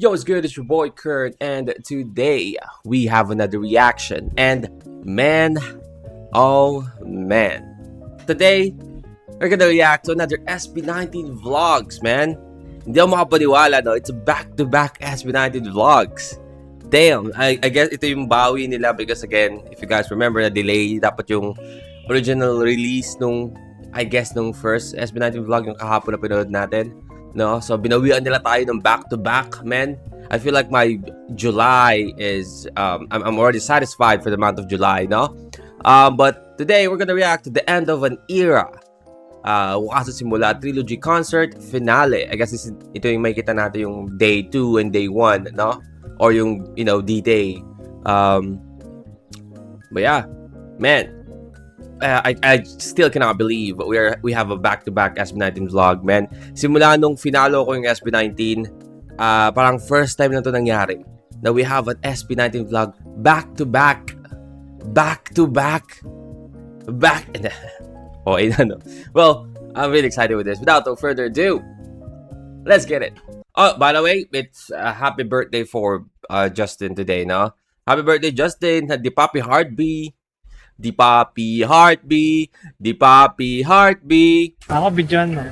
Yo, what's good? It's your boy Kurt, and today we have another reaction. And man, oh man, today we're gonna react to another SB19 vlogs, man. Hindi ako makapaniwala, no? It's a back-to-back SB19 vlogs. Damn, I guess ito yung bawi nila because again, if you guys remember, na delay dapat yung original release nung, I guess, nung first SB19 vlog yung kahapon na pinanood natin. No, so binawian nila tayo ng back-to-back, man. I feel like my July is I'm already satisfied for the month of July, no? But today we're gonna react to the end of an era. Wakas sa simula trilogy concert finale. I guess ito yung makikita natin yung day 2 and day 1, no? Or yung, you know, D-Day. But yeah, man. I still cannot believe we have a back-to-back SB19 vlog, man. Simula nung finalo ko yung SB19, parang first time na to nangyari na we have an SB19 vlog back-to-back. Oh, no. Well, I'm really excited with this. Without no further ado, let's get it. Oh, by the way, it's a happy birthday for Justin today, no? Happy birthday, Justin. Di Papi Heartbeat. Di Papi Heartbeat. Di Papi Heartbeat. Ako, bidyan mo.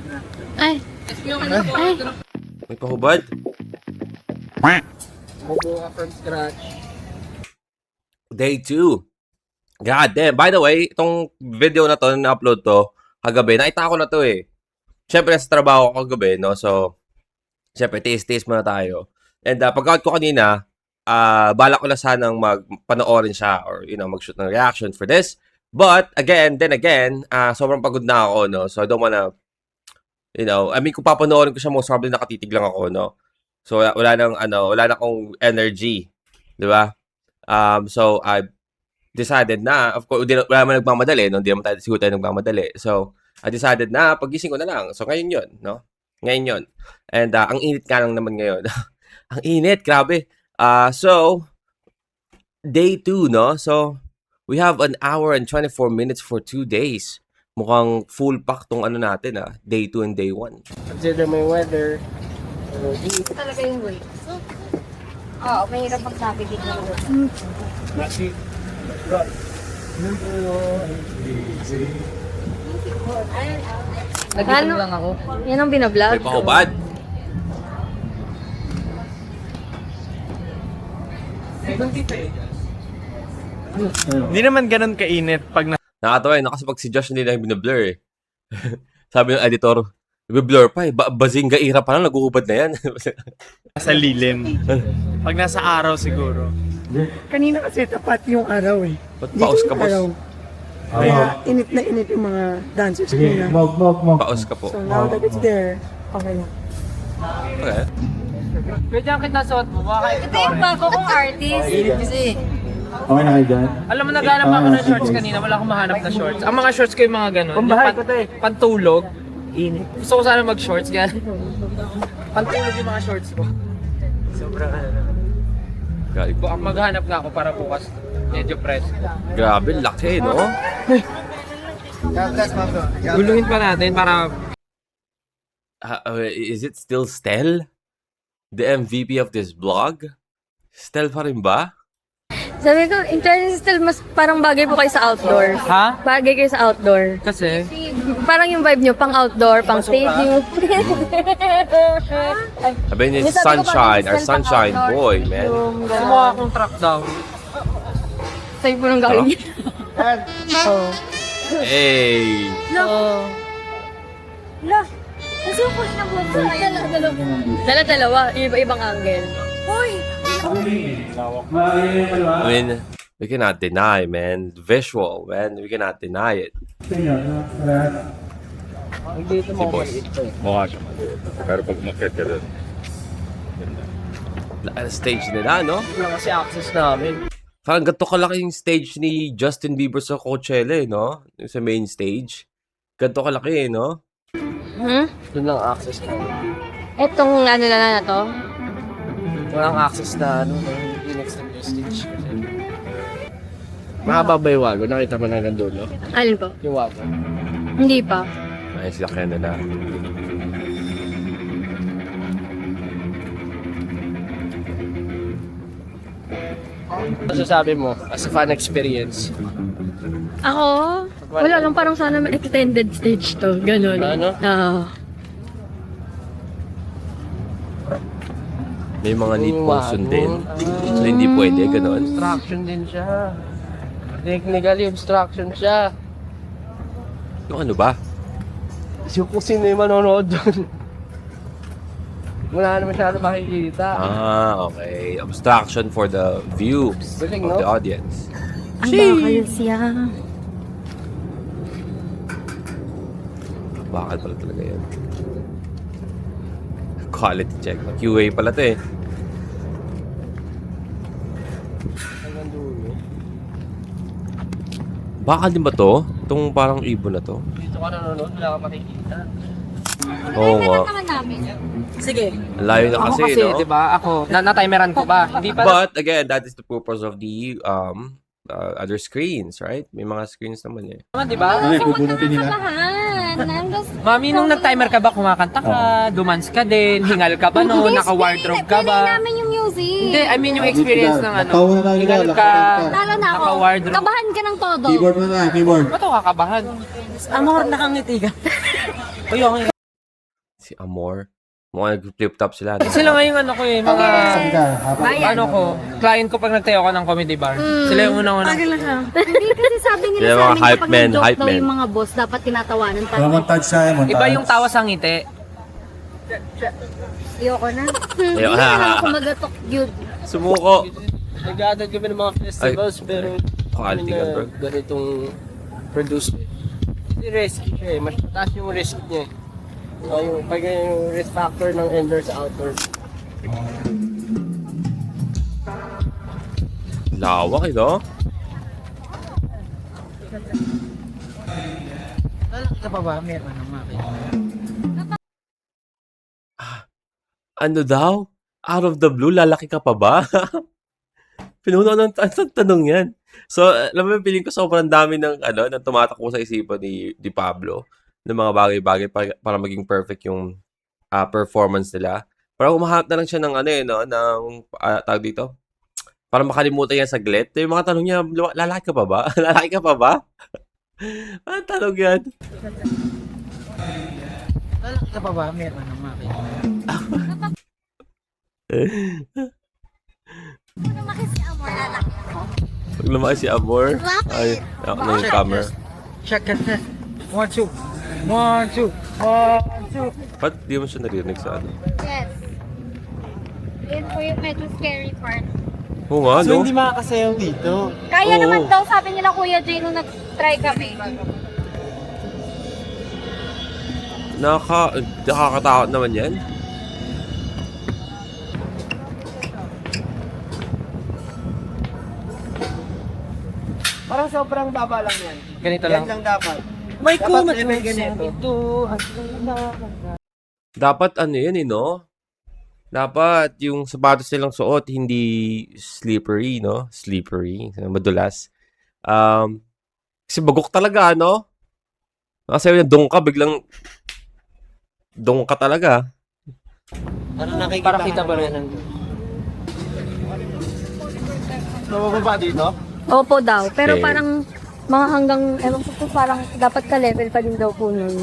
Ay. Ay. May pahubad? Bubuo ka from scratch. Day 2. God damn. By the way, itong video na to, na-upload to, kagabi, nakita ko na to eh. Siyempre, sa trabaho ko kagabi, no? So, siyempre, taste muna tayo. And pagkakot ko kanina, balak ko na sanang magpanoorin siya or, you know, mag-shoot ng reaction for this. But, again, sobrang pagod na ako, no? So, I don't wanna, you know, I mean, kung papanoorin ko siya, most probably nakatitig lang ako, no? So, wala na akong energy. Di ba? So, I decided na, of course, wala naman nagmamadali, no? Hindi naman siguro tayo nagmamadali. So, I decided na, pagising ko na lang. So, ngayon yun, no? Ngayon yun. And, ang init ka lang naman ngayon. Ang init, grabe. So, day 2, no? So, we have an hour and 24 minutes for 2 days. Mukhang full pack tong ano natin, day 2 and day 1. Consider my weather. Ito talaga yung weight. Oo, mahirap magsabi dito. Nasi. Ano? Lang ako. Yan ang binablog. May pahubad. Hindi naman ganun kainit pag Nakatawa eh, kasi pag si Josh hindi na yung binablur eh. Sabi ng editor, i-blur pa eh. Bazinga ira pa lang, nag-uubad na yan. nasa lilim. Pag nasa araw siguro. Kanina kasi tapat yung araw eh. Ba't paus ka, boss? Araw. Kaya init na init yung mga dancers nila. Paus ka po. So now that it's there, okay lang. Okay. Pwede ang kita suot mo. Ito yung bago kong artist. Kasi, Okay na kayo dyan? Alam mo, naghanap ako ng shorts kanina. Wala akong mahanap na shorts. Ang mga shorts ko yung mga ganun. Pambahay ko to eh. Pantulog. Init. Gusto ko sana mag-shorts. Pantulog yung mga shorts ko. Sobrang ano. Maghanap nga ako para bukas. Medyo press. Grabe, laki, no? Gulungin pa natin para... Is it still Stel? The MVP of this vlog? Stel pa rin ba? sabi ko, in fairness, still mas parang bagay po kayo sa outdoor. Ha? Bagay kayo sa outdoor. Kasi? Parang yung vibe nyo, pang outdoor, pang stadium. Sabi niya, Yung sabi ko, sunshine, parang our Stel sunshine pang outdoor. boy, man. Kumuha akong truck daw. Sa'yo po nang gawin niya. Oo. Hey! Oo. La, kasi po na po. Dala-dalawa, iba-ibang angle. Hoy! I mean, we cannot deny, man. Visual, man. We cannot deny it. Si boss. Mukha siya. Pero pag umakyat ka doon, Stage nila, no? Wala kasi access namin. Parang ganito kalaki yung stage ni Justin Bieber sa Coachella, no? Yung sa main stage. Ganito kalaki, no? Doon lang access namin. Etong ano na to? Walang access na ano, yung next na stage. Mahaba ba yung wago? Nakita mo na nandun, no? Alin po? Yung wago. Hindi pa. Ay, sila kaya nila. Masasabi mo as a fan experience? Ako? Wala lang, parang sana may extended stage to. Ganun. Ano? May mga need pong sundin. So, hindi pwede, gano'n. Obstruction din siya. Technically, obstruction siya. Yung ano ba? Kung sino yung manonood doon. Wala na masyado makikita. Okay. Obstruction for the view Galing, of no? the audience. Ang bakal siya. Bakal pala talaga yan. Quality check. QA pala to eh. Hanggang dulo. Bakal din ba to? Itong parang ibon na to? Dito ka nanonood, wala ka makikita. Oo nga. naman namin. Sige. Ang layo na kasi, no? di ba? Ako, na-timeran ko ba? Hindi pa. But again, that is the purpose of the other screens, right? May mga screens naman eh. Di ba? Mami, nung nag-timer ka ba, kumakanta ka, dumans ka din, hingal ka ba no, naka-wardrobe ka ba? Pinay namin yung music. Hindi, I mean yung experience ng ano. Hingal ka, Talo na ako. naka-wardrobe. Kabahan ka ng todo. Keyboard mo na, keyboard. Ba't ako kakabahan? Amor, nakangiti ka. Uy, okay. Si Amor. Mga flip-top sila. Sila nga yung ano ko eh, mga Bayan. ano ko, client ko pag nagtayo ako ng comedy bar. Sila yung unang-unang. Hindi kasi sabi nila Sila sa mga amin hype kapag men, nag-joke hype daw men. yung mga boss, dapat tinatawanan Para tayo. montage siya, montage. Iba yung tawa sa ngiti. Ayoko na. Hindi Ayoko. na lang ako magatok yun. Sumuko. Nag-attend kami ng mga festivals pero Quality ka, bro. ganitong produce. Hindi risky siya eh, mas mataas yung risk niya eh. So, yung risk factor ng indoor sa outdoor. Lawak eh, no? Lalaki ka pa ba? Meron ng makina. Ano daw? Out of the blue, lalaki ka pa ba? Pinuno ng tanong yan. So, alam mo, feeling ko sobrang dami ng, ng tumatakbo sa isipan ni Pablo ng mga bagay-bagay para maging perfect yung performance nila. Parang umahanap na lang siya ng tawag dito, para makalimutan niya saglit. Yung mga tanong niya, lalaki ka pa ba? Lalaki ka pa ba? Anong tanong yan? Lalaki ka pa ba? Meron ng makina. Lumaki si Amor, lalaki ako. Pag lumaki si Amor, ay, ako na yung camera. Check it. 1, 2. 1, 2. 1, 2. Ba't di mo siya narinig sa ano? Yes. Yun po yung medyo scary part. Oo nga, no? makakasayaw dito. Kaya Oo. naman daw, sabi nila Kuya Jay nung nag-try kami. Nakakatakot naman yan. Parang sobrang baba lang yan. Ganito lang. Yan lang dapat. May kumat may ganito. Dapat ano yan no? Dapat yung sapatos nilang suot hindi slippery, no? Slippery, madulas. Kasi bagok talaga, no? Kasi dong ka, biglang dong ka talaga. Para kita ba rin? Mababa dito? Opo daw, pero Okay. parang mga hanggang, ewan ko po, parang dapat ka-level pa din daw po nun.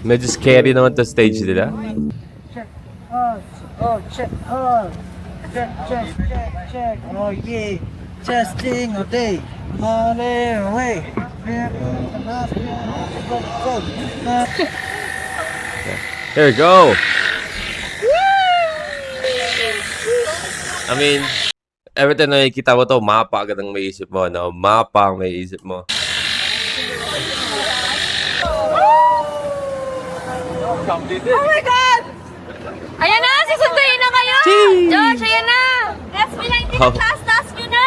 Medyo scary naman to stage nila. Oh, check. Oh. Check. Oh, yeah. Testing, okay. Hallelujah. There we go. I mean, every time na nakikita mo to, mapa agad ang may isip mo, no? Mapa ang may isip mo. Oh my God! Ayan na! Sisunduin na kayo! Josh, ayan na! SB19 Wow. taas nyo na!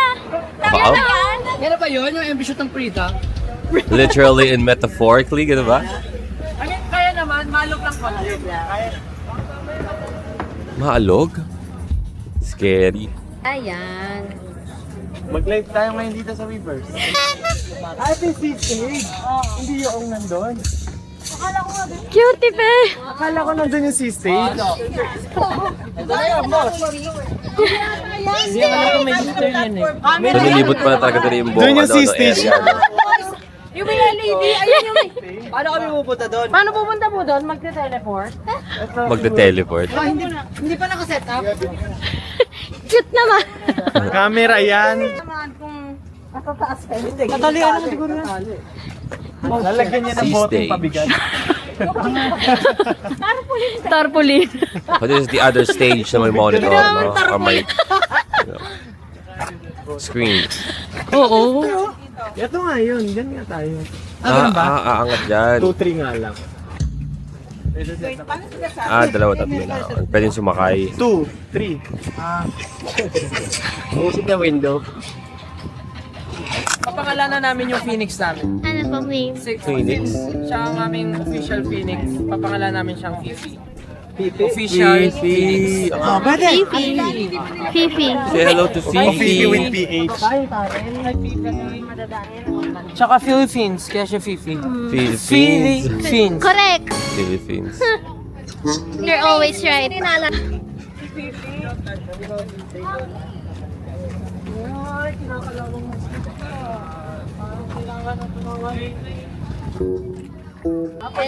Tama Wow. na yan? Yan ba yun? Yung ambisyon ng Prita? Literally and metaphorically, gano'n ba? I mean, kaya naman, malog lang pala. Maalog? Scary. Ayan. Mag-live tayo ngayon dito sa Weavers. Ate si Stage. Hindi yung nandun. Cutie pe. Akala ko nandun yung C-stage. Hindi alam ko may U-turn yan eh. So, nilibot pa na talaga dali yung buong Doon yung ano, C-stage. area, no? Yung may lady, ayun yung may... Paano kami pupunta doon? Paano pupunta po doon? Magte-teleport? Magte-teleport. Hindi pa nakaset up. Cute naman. Camera yan. Naman kung matataas kayo. Natalian naman siguro yan. Lalagyan niya ng C-stage. boteng pabigat. Tarpaulin. But this is the other stage na may monitor, no? Or may screen. Oo. Ito nga yun. Diyan nga tayo. Ganun ba? Aangat dyan. 2-3 nga lang. Dalawa, tatlo na. Pwedeng sumakay. 2, 3. Music na window. Papangalanan namin yung Phoenix namin. Ano pong name? Phoenix? Siya ang aming official Phoenix. Papangalanan namin siyang Fifi. Official Phoenix. Pwede. Fifi. Say hello to Fifi with Fifi. PH. Tsaka Philippines, kaya siya Fifi. Philippines. Philippines. Correct. Philippines. You're always right.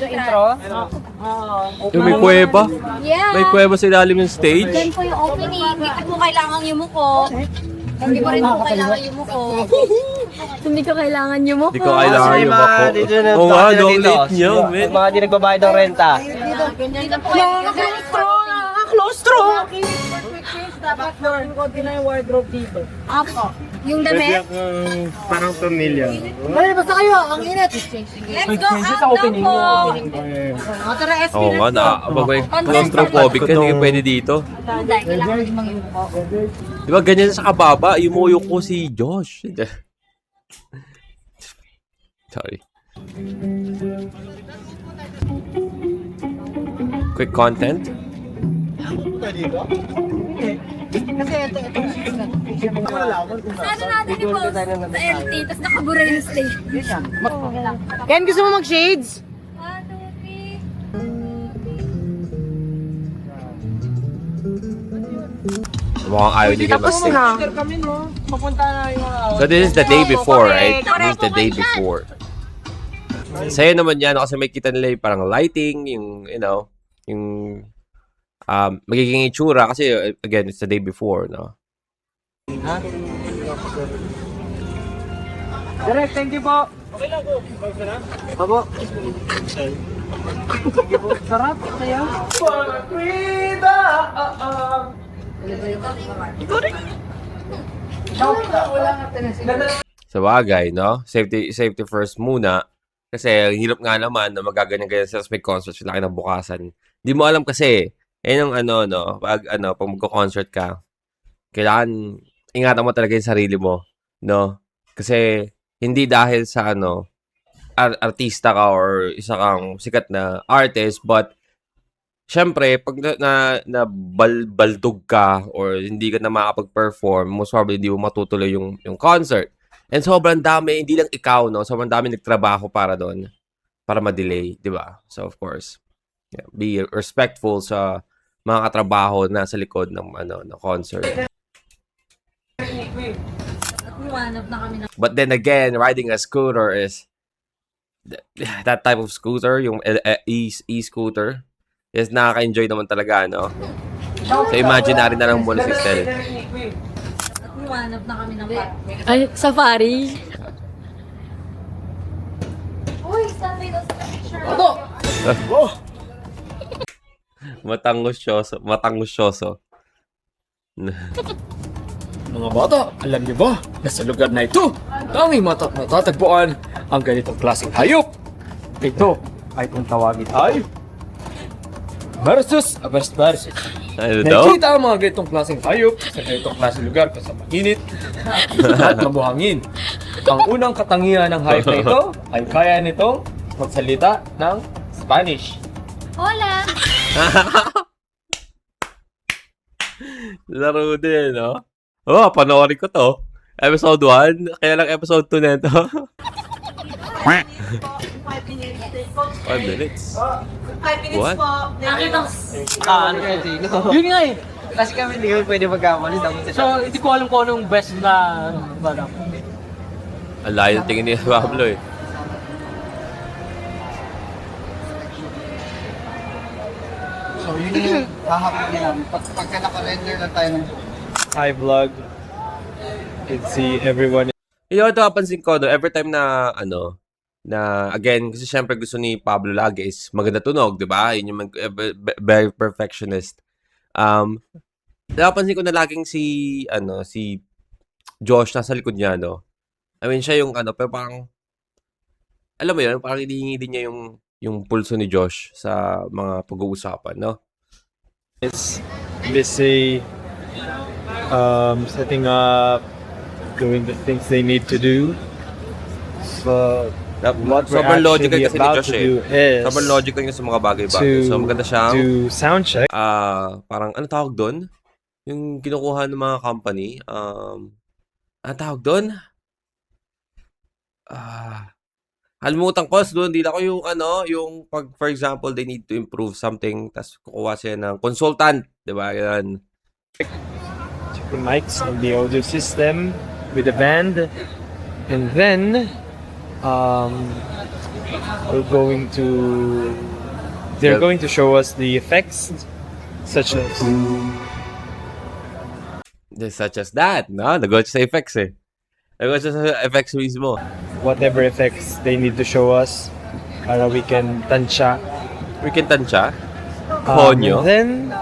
Intro? Yung may kuweba. Yeah. May kuweba sa ilalim ng stage. Yan po yung opening. Hindi po kailangan yumuko. Hindi ko rin po kailangan yumuko. Hindi ko kailangan yumuko. Di ko kailangan yung bako. Oo nga, long late niya, man. Mga di nagbabayad ng renta. Hindi na po Dapat doon, konti na yung wardrobe dito. Apo. Yung damit. Parang pamilya. Dali, basta kayo, ang init. Let's go out na po. Tara, SP Oo nga, nakakabagay. Claustrophobic ka, hindi ka pwede dito. Hindi, kailangan din mangyumuko. Di ba ganyan sa kababa, yumuyok ko si Josh. Sorry. Quick content? Sana natin i-post sa empty, tapos nakabura yung stage. Ken, gusto mo mag-shades? 1, 2, 3. Mukhang ayaw niya mag-stage. Kami no, papunta na yung So this is the day before, right? This is the day before. Sa'yo naman yan, kasi may kita nila yung parang lighting, yung, you know, yung magiging itsura. Kasi, again, it's the day before, no? Direct, thank you po. Okay lang po. Abo. Sarap, kaya. Sa bagay, no? Safety first muna. Kasi, hirap nga naman na magaganyan-ganyan sila sa may concert, sila kayo bukasan. Di mo alam kasi, yung ano, no? Pag magko-concert ka, kailangan, ingatan mo talaga yung sarili mo, no? Kasi, hindi dahil sa, artista ka or isa kang sikat na artist, but, syempre, pag na baldog ka or hindi ka na makapag-perform, most probably hindi mo matutuloy yung concert. And sobrang dami, hindi lang ikaw, no? Sobrang dami nagtrabaho para doon, para ma-delay, di ba? So, of course, yeah, be respectful sa mga katrabaho na sa likod ng concert. But then again, riding a scooter is that type of scooter, yung e-scooter, is nakaka-enjoy naman talaga, no? So, imaginary na lang muna si Stel. Humanap na kami ng partner. Ay, safari. Uy, saan may nasa picture? Matangosyoso. Mga bata, alam niyo ba na sa lugar na ito, tanging matatagpuan ang ganitong klaseng hayop. Ito ay kung tawagin ay versus. Ano daw? Nakikita ang mga ganitong klaseng hayop sa ganitong klaseng lugar kasi mainit at mabuhangin. Ang unang katangian ng hayop na ito ay kaya nitong magsalita ng Spanish. Hola! Laro din, no? Oh, panoorin ko to. Episode 1, kaya lang episode 2 na ito. 5 minutes. 5 minutes What? po. Nakita Ano kasi? Yun nga eh. Kasi kami hindi kami pwede magkamali. So, hindi ko alam kung anong best na balang. Ang layo ng tingin ni Pablo eh. So, yun yung hahapon niya. Pagka naka-render lang tayo ng Hi vlog. You can see everyone. Yung ito napansin ko, no, every time na, again, kasi syempre gusto ni Pablo lagi is maganda tunog, di ba? Yun yung very perfectionist. Napansin ko na laging si Josh nasa likod niya, no? I mean, siya yung pero parang, alam mo yun, parang hinihingi din niya yung pulso ni Josh sa mga pag-uusapan, no? It's busy setting up, doing the things they need to do. But what we're Sobrang logical actually kasi ni about Josh to eh. do is Sobrang logical niya sa mga bagay-bagay. So, maganda siyang, do sound check. parang, ano tawag doon? Yung kinukuha ng mga company, ano tawag doon? Halimutan ko, so doon, hindi ako yung pag, for example, they need to improve something, tapos kukuha siya ng consultant, di ba? Yan. Check the mics and the audio system with the band, and then they're going to show us the effects such as that, no? Nag-go sa effects eh. Nag-go sa effects mismo. whatever effects they need to show us para we can tansya. We can tansya. Konyo. And then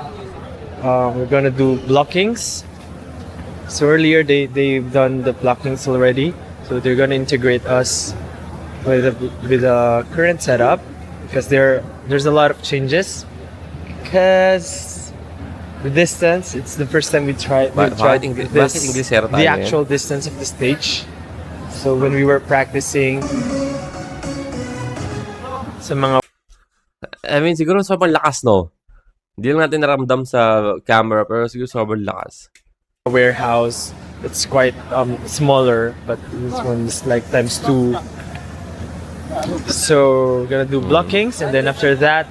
we're gonna do blockings. So earlier they've done the blockings already. So they're gonna integrate us with the current setup because there's a lot of changes. Because the distance, it's the first time we tried Bakit English tayo the actual distance of the stage. So when we were practicing sa mga I mean, siguro sobrang lakas, no? Hindi lang natin naramdam sa camera, pero siguro sobrang lakas. warehouse, it's quite smaller, but this one's like ×2. So we're gonna do blockings, and then after that,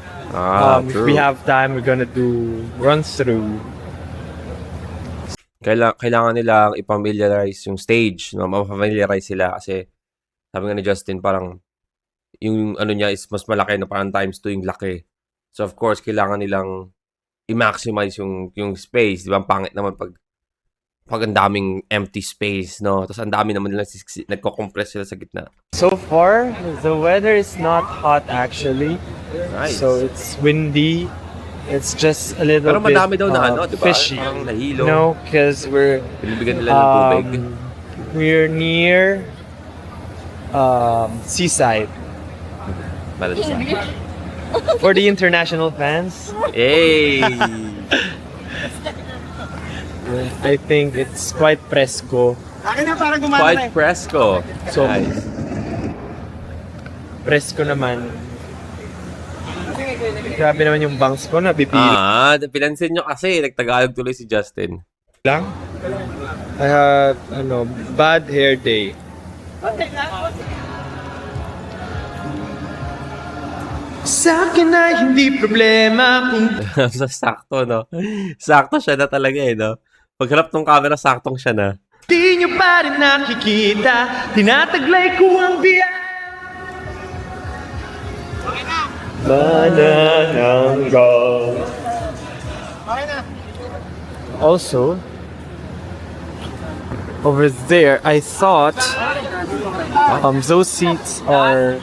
if we have time, we're gonna do run through. Kailangan nilang i-familiarize yung stage, no? Ma-familiarize sila kasi sabi nga ni Justin, parang yung niya is mas malaki na parang ×2 yung laki. So of course, kailangan nilang i-maximize yung space. Di ba? Ang pangit naman pag ang daming empty space, no? Tapos ang dami naman nilang nagko-compress sila sa gitna. So far, the weather is not hot actually. Nice. So it's windy. It's just a little Pero bit madami daw na di ba? fishy. Parang nahilo. No, because Binibigyan nila ng tubig. we're near seaside. Malansa. For the international fans, Hey! I think it's quite fresco. Akin na parang gumana Quite fresco. So, Nice. Fresco naman. Grabe naman yung bangs ko, nabibili Pinansin nyo kasi, nagtagalog tuloy si Justin. lang. I have, bad hair day. Sa akin ay hindi problema kung Sakto, no? Sakto siya na talaga eh, no? Pagharap ng camera, saktong siya na. di nyo pa rin nakikita. Tinataglay ko ang biya. Manananggal. Also, over there, I thought those seats are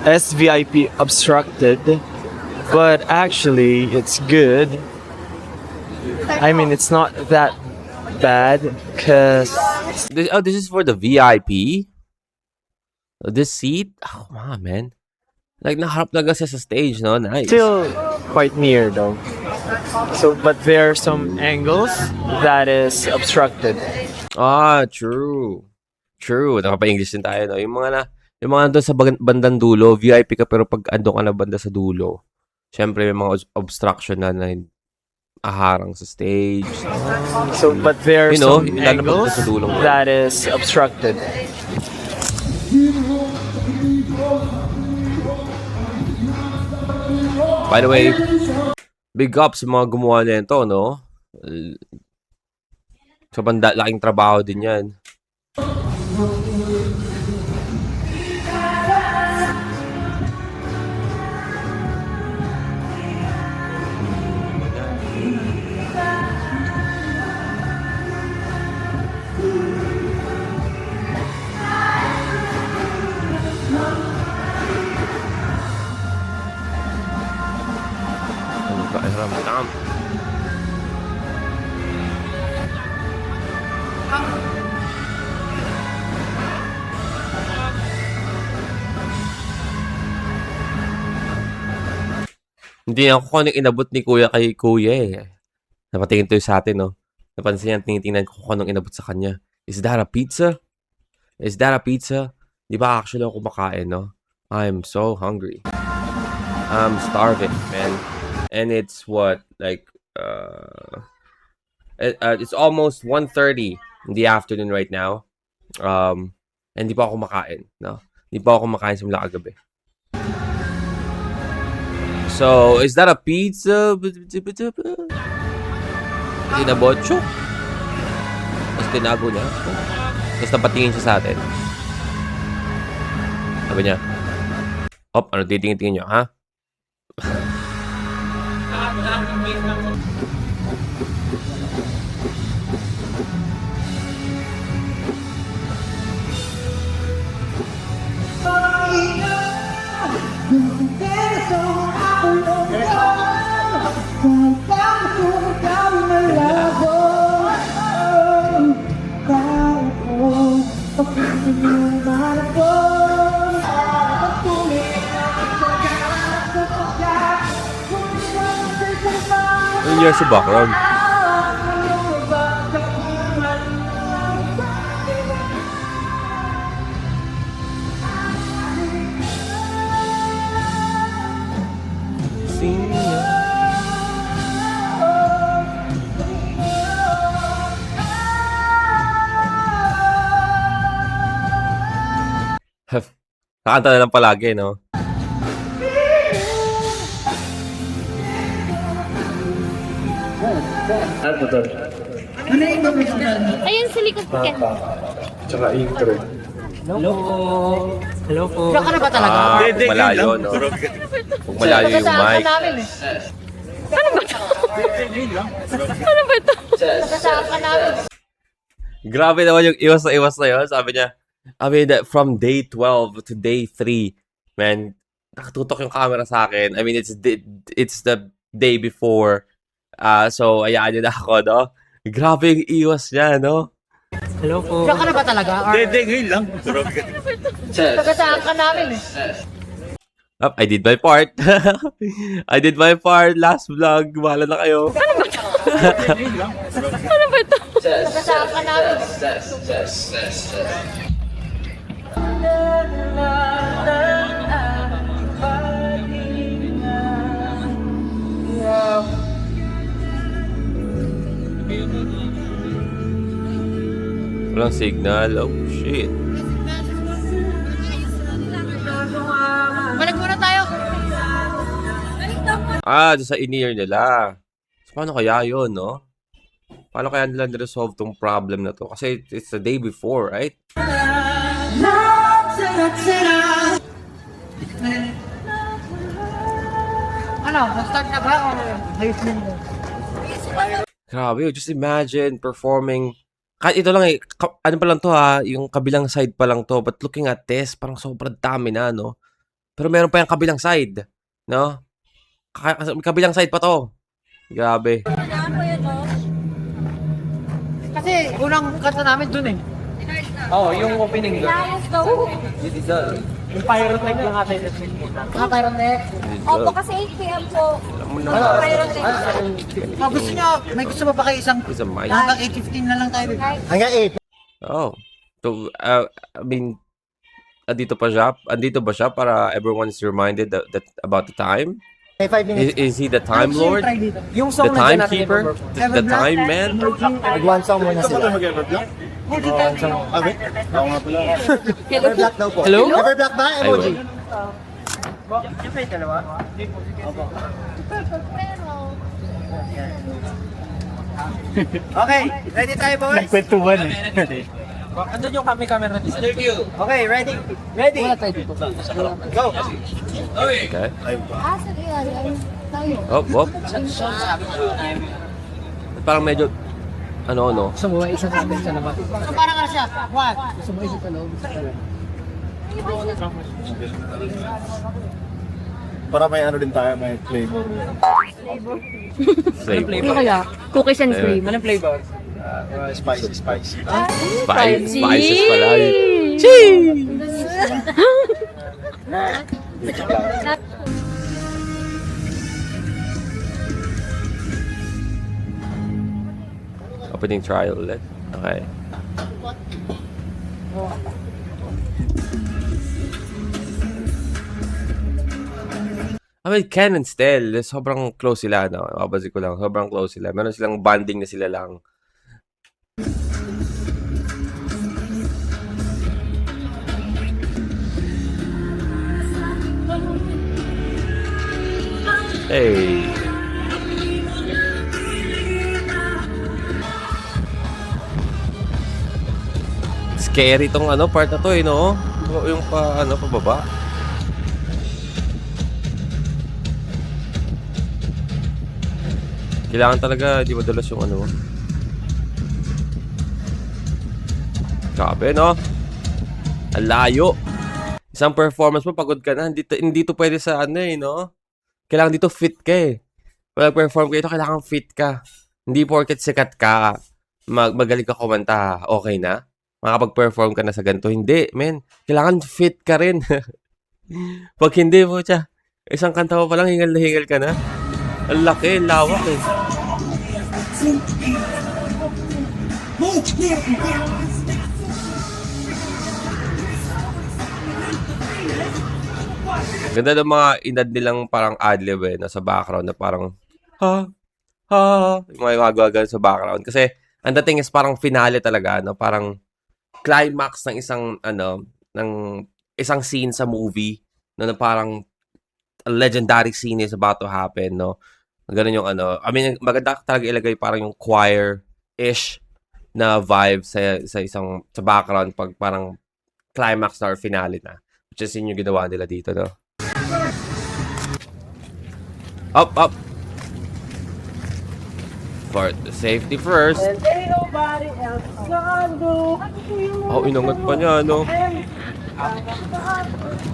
SVIP obstructed, but actually it's good. I mean, it's not that bad because This is for the VIP? This seat? Oh, wow, man. Like, naharap na siya sa stage, no? Nice. still quite near though. So, but there are some angles that is obstructed. True. True. Nakapa-English din tayo, no? Yung mga doon sa bandang dulo, VIP ka pero pag ando ka na banda sa dulo, syempre may mga obstruction na aharang sa stage. So, but there are some lalo na angles sa dulong. that is obstructed. By the way, big up sa mga gumawa nito, no? So, laking trabaho din yan. Ano ba? Ramdam. Hindi ako kung anong inabot ni Kuya kay Kuya eh. Napatingin to sa atin, no? Napansin niya, tinitingnan ko kung anong inabot sa kanya. Is that a pizza? Is that a pizza? Di ba actually ako kumakain, no? I'm so hungry. I'm starving, man. And it's what? Like, it's almost 1:30 in the afternoon right now. And di pa ako kumakain, no? Di pa ako kumakain simula kagabi. So, is that a pizza? Kinabotcho? Tapos tinago niya. Tapos napatingin siya sa atin. Sabi niya, "Op, ano titingin-tingin niyo, ha?" Ano niya sa background? Sing Nakanta na lang palagi, no? Ayun sa likod ko, Ken. Hello po. Diyan ka na ba talaga? Kung malayo, no? Kung malayo yung Kasama mic. namin eh. Ano ba ito? Ano ba ito? Kasama namin. Grabe naman yung iwas na yun. Sabi niya, I mean, that from day 12 to day 3, man, nakatutok yung camera sa akin. I mean, it's the day before. So, ayaan niyo na ako, no? Grabe yung iwas niya, no? Hello po. Diyan ka na ba talaga? Hindi, ngayon lang. Kasama namin eh. I did my part. I did my part. Last vlog. Bahala na kayo. Ano ba ito? Kasama namin. Walang signal. Oh, shit. Balik muna tayo. Doon sa in-ear nila. So, paano kaya yun, no? Paano kaya nila na-resolve tong problem na to? Kasi it's the day before, right? Ano? Start na ba? Ayos na mo. Grabe, just imagine performing. Kahit ito lang eh, ano pa lang to ha, yung kabilang side pa lang to. But looking at this, parang sobrang dami na, no? Pero meron pa yung kabilang side, no? Kabilang side pa to. Grabe. Kasi unang kanta namin dun eh. Oh, yung opening doon. Yung pyrotech lang ata yun. Pyrotech. Opo, kasi 8 p.m. po. Alam mo naman. Pyrotech. Gusto niya, may gusto pa ba kayo isang It's a mic. hanggang 8:15 na lang tayo. Hanggang 8. Oh. So, I mean, andito ba siya para everyone is reminded that about the time? May 5 minutes. Is he the time lord? Yung The song na dyan natin timekeeper? The time man? Mag-one song muna sila. Everblock daw po. Hello? Everblock ba? Emoji. Okay, ready tayo boys? Nagkwentuhan eh. Andun yung camera ni Sir. Okay, ready? Ready? Go! Okay. Asa yan? Tayo. Oh, whoop. Parang medyo, ano. Gusto mo isa sa amin sa labas. So parang ano siya? One. Gusto mo isa sa loob. Para may ano din tayo, may flavor. Flavor. Ano kaya? Cookies and cream. Anong flavor? Spicy. Spices pala. Opening trial ulit. Okay. I mean, Ken and Stel, sobrang close sila, no? Mabazi ko lang, sobrang close sila. Meron silang bonding na sila lang. Hey. Scary tong part na to no? Yung pababa. Kailangan talaga, di madalas yung Grabe, no? Ang layo. Isang performance mo, pagod ka na. Hindi to pwede sa no? Kailangan dito fit ka Pag perform ka ito, kailangan fit ka. Hindi porket sikat ka, magaling ka kumanta, okay na? Makapag-perform ka na sa ganito. Hindi, men. Kailangan fit ka rin. Pag hindi mo isang kanta mo pa lang, hingal na hingal ka na. Ang laki, lawak Ganda ng mga inad nilang parang adlib nasa background na parang yung mga gagawa sa background. Kasi ang dating is parang finale talaga, parang climax ng isang scene sa movie na parang a legendary scene is about to happen, no? Ganun yung I mean, maganda talaga ilagay parang yung choir-ish na vibe sa background pag parang climax na or finale na. Which is yun yung ginawa nila dito, no? Up. For the safety first. Oh, inangat pa niya, no?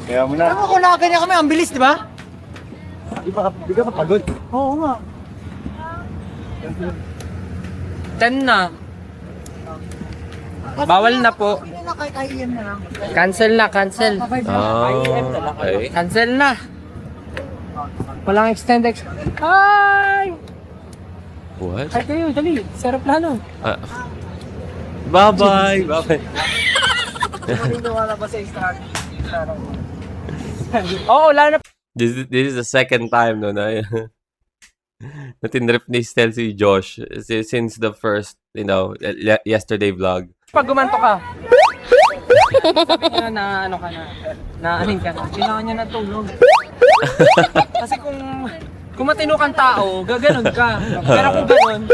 Kaya mo na. Alam mo kung nakaganyan kami, ang bilis, di ba? Di ka mapagod. Oo nga. 10 na. Bawal na po. Nakakaiyam na lang. Cancel na, cancel. Okay. Cancel na. Walang extend. Hi! What? Hi kayo, dali. Sa aeroplano. Bye-bye. Maniniwala ba sa start? Oo, lalo na. This is the second time, no, na tinrip ni Stel si Josh since the first, yesterday vlog. Pag gumanto ka. Sabi niya na ka na. Naanin ka na. Kailangan niya na tulog. Kasi kung matino kang tao, gaganon ka. Pero kung ganon,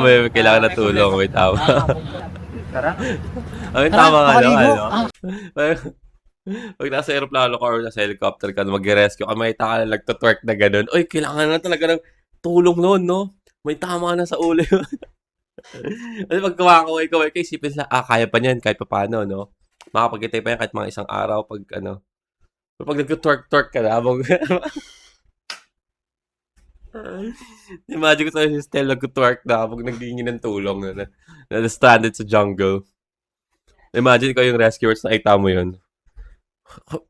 May kailangan na tulong. May tama. Tara. May tama ka lang, Pag nasa aeroplano ka or nasa helicopter ka, mag-rescue ka, may taka na nagtutwerk na gano'n. Oy, kailangan na talaga ng tulong noon, no? May tama na sa ulo yun. Kasi pag kumakaway ka, isipin sila, kaya pa niyan, kahit pa paano, no? Makapagkitay pa yan kahit mga isang araw, pag pag nagtutwerk ka na, habang imagine ko sa'yo si Stella nagtutwerk na habang naghihingi ng tulong na stranded sa jungle. Imagine ko yung rescuers na kita mo yun.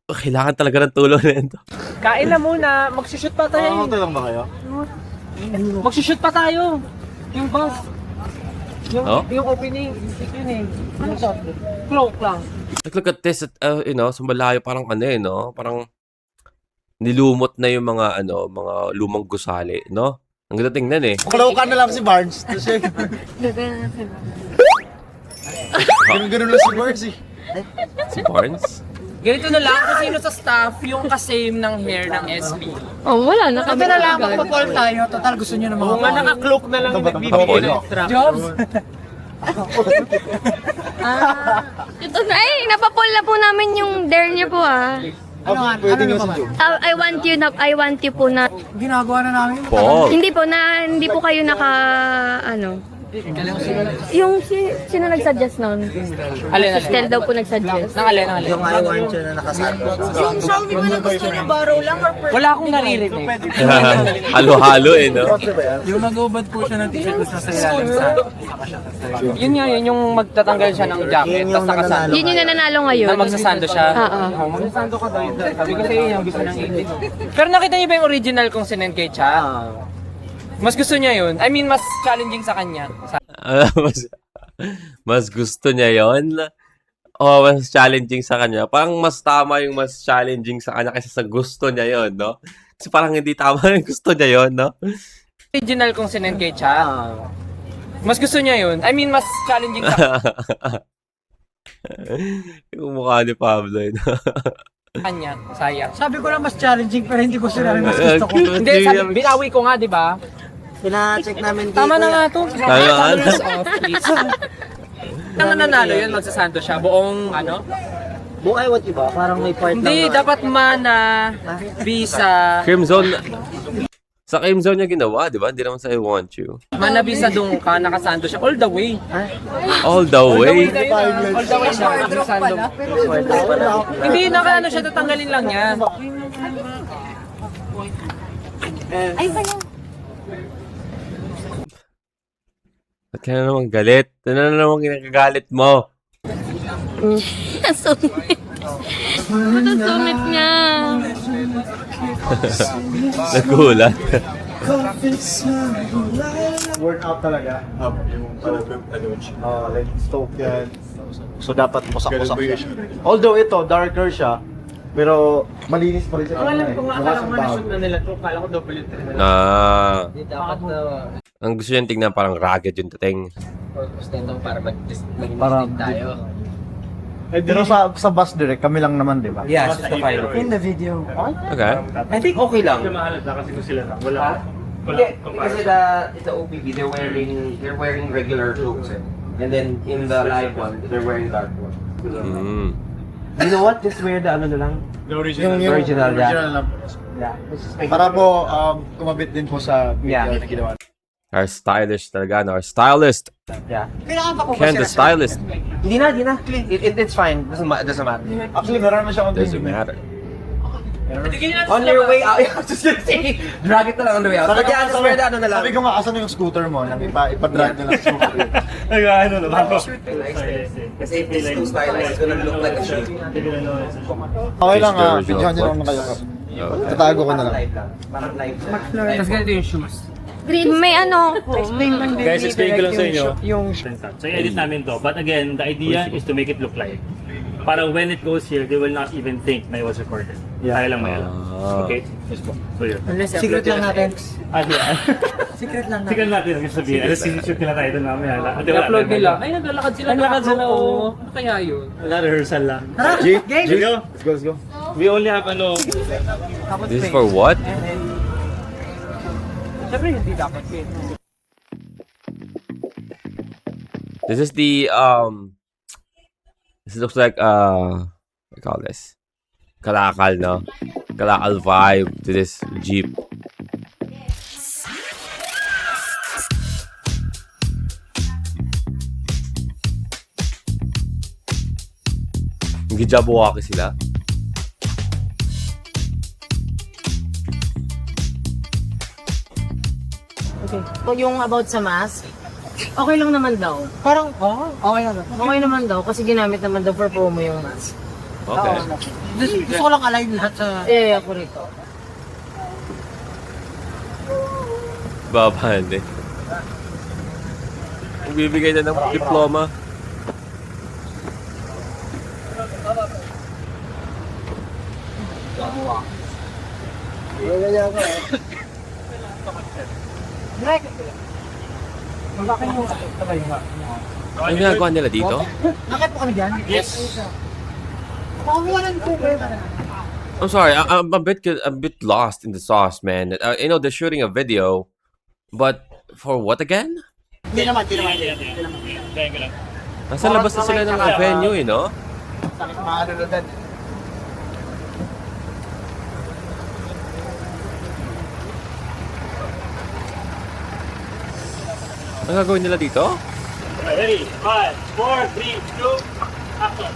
Kailangan talaga ng tulong na ito. Kain na muna. Magsushoot pa tayo. Hotel lang ba kayo? Magsushoot pa tayo. Yung bus. Yung opening. Yun Yung cloak lang. Look at this, sa malayo parang no? Parang nilumot na yung mga lumang gusali, no? Ang ganda tingnan Kalaukan na lang si Barnes. Ganun lang si Barnes Si Barnes? Ganito na lang, kung sino sa staff yung kasame ng hair ng SB. Oh, wala na kami. Ito na lang, magpa-call tayo. Total, gusto nyo ng mga Kung nga naka-cloak na lang nagbibigay ng extra. Jobs? Ito na, ay, napapol na po namin yung dare niyo po ah. Pwede nga si Joe. I want you po na. ginagawa na namin. Paul. Hindi po na, hindi po kayo naka, ano. Yung sino nag-suggest nun? Alin, Si Stel daw po nag-suggest. Nangalin. Yung I want you na nakasando. Yung sabi mo na gusto niyo baraw lang or Wala akong naririnig. Halo-halo eh, no? Yung mag-ubad po siya ng t-shirt sa ilalim sa... Yun nga yun, yung magtatanggal siya ng jacket, tapos nakasando. Yun yung nananalo ngayon. Na magsasando siya. Oo. Oh, magsasando ka daw yun. Sabi ko sa'yo yung gusto ng 80. Pero nakita niyo ba yung original kong sinend kay Cha? Mas gusto niya yun. I mean, mas challenging sa kanya. Mas gusto niya yon. O mas challenging sa kanya. Parang mas tama yung mas challenging sa kanya kaysa sa gusto niya yon, no? Kasi parang hindi tama yung gusto niya yon, no? Original kong sinend kay Cha. Mas gusto niya yun. I mean, mas challenging sa Yung mukha ni Pablo, no? kanya. Sayang. Sabi ko lang mas challenging pero hindi ko sinabi mas gusto ko. Hindi, sabi, binawi ko nga, di ba? Pina-check namin dito. Tama na nga to. Tama na. Ang nanalo yun, magsasando siya. Buong, ano? Buong I want you ba? Parang may part Hindi, dapat mana, visa. Crimson. Sa Crimson niya ginawa, di ba? Hindi naman sa I Want You. Mana, visa doon ka, nakasando siya. All the way. All the way. All the way siya, nagsasando. Hindi, naka ano siya, tatanggalin lang niya. Ay, pala. Ba't ka na naman galit? Ano na naman kinakagalit mo? Nasumit. Nasumit nga. Nagulat. Workout talaga. Yung parang like stove yan. So dapat musak-musak siya. Although ito, darker siya, pero malinis pa rin siya. Alam ko nga, Mukha akala siyang ko nga bago. na-shoot na nila to. Kala ko double it. Ah, Bakit na ang gusto niya tingnan parang rugged yung dating. purpose para maging Parang- tayo? Pero sa bus direct, kami lang naman, di ba? Yeah, just the file. In the video. Okay. I think okay lang. Wala. Kasi the OPB, they're wearing regular clothes. And then in the live one, they're wearing dark one. Mm. You know what? Just wear the ano na lang. Yung Original, yeah. lang. Yeah. Let's just make Para po, kumabit din po sa Yeah. video na ginawa. Our stylish talaga, no? Our stylist. Yeah. Pinakanta ko ba Ken sila? the stylist. Hindi na. It's fine. Doesn't matter. Actually, meron naman siya Doesn't matter. On your way out, I was just gonna say, drag it na lang on the way out. But yeah, just wear the ano na lang. Sabi ko nga, asan na yung scooter mo? Nang ipa-drag na lang sa scooter. Kasi if it's too stylish, it's gonna look like a shoe. Okay lang, Just the videohan niyo original naman kayo. Tatago ko na lang. Parang live. Tapos ganito yung shoes. Green, may ano ko. Guys, explain ko lang sa inyo. Yung So, i-edit namin to. But again, the idea is to make it look like. Para when it goes here, they will not even think na it was recorded. Tayo lang may alam. Ah. Okay? Yes po. So, yun. secret lang natin. Secret natin ang sabihin. Alas, sinishoot nila tayo doon mamaya. Ate, wala I-upload na. nila. Ay, naglalakad sila. Naglalakad sila, oo. Ano kaya yun? Wala, rehearsal lang. Jake, Let's go. let's go. We only have ano. This is for what? Siyempre, hindi dapat yun. This is the this looks like what do you call this? Kalakal, no? Kalakal vibe to this Jeep. Nag-jabwalkie sila. Okay. Kung yung about sa mask, okay lang naman daw. Parang, okay na ba? Okay naman daw kasi ginamit naman daw for promo yung mask. Okay. Gusto ko lang align lahat sa... Yeah, ako rito. Babahandi. Bibigay na ng diploma. Ano ginagawa nila dito? Nakit po kami dyan? Yes. I'm sorry, I'm a bit lost in the sauce, man. You know, they're shooting a video, but for what again? Hindi naman. Nasa labas na sila ng venue, you know? Maano na din. Ano gagawin nila dito? Ready? 5, 4, 3, 2, action.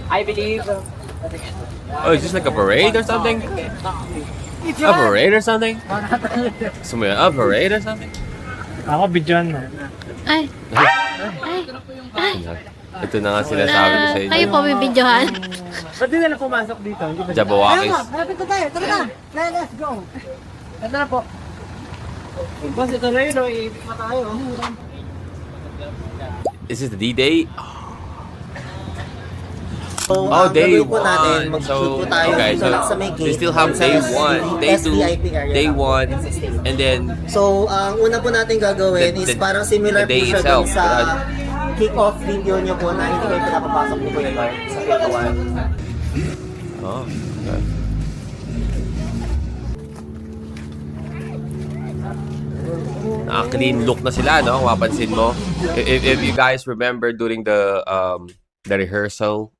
I believe... Oh, is this like a parade or something? A parade or something? A parade or something? Ako, bidyan mo. Ay. Ito na nga sinasabi ko sa inyo. Kayo po bibidyohan. Ba't di na pumasok dito? Hindi ba? Jabawakis. Malapit na tayo. Tara na. Let's go. Ito na po. Boss, ito na yun. Iibig pa tayo. Is this the D-Day? So, Oh, day gagawin po natin, 1. mag-shoot po tayo Okay, dito so lang sa may gate. they still have Sa day 1, day 2, SVIP area day lang. 1, and then So, ang una po natin gagawin is parang similar the po day siya itself, dun sa right? kick-off video niyo po na hindi kayo pinapapasok ni Kuya Lord sa pintuan. oh, okay. Naka-clean look na sila, no? Kung mapansin mo. If you guys remember during the rehearsal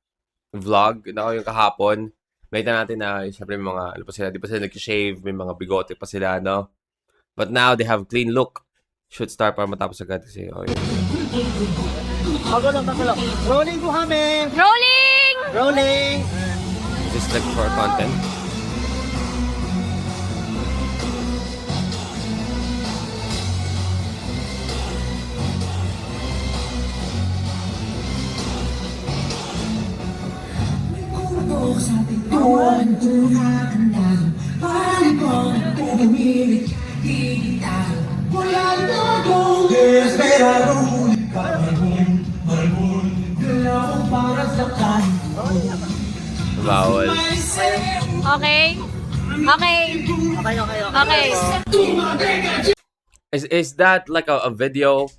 vlog, na yung kahapon, makita natin na, syempre may mga, ano pa sila, di pa sila nag-shave, may mga bigote pa sila, no? But now, they have clean look. Should start para matapos agad kasi, oh, yun. Bago lang. Rolling po kami! Rolling! Rolling! Is this like for content? Bawal. Okay. Okay. Okay. Is that like a video?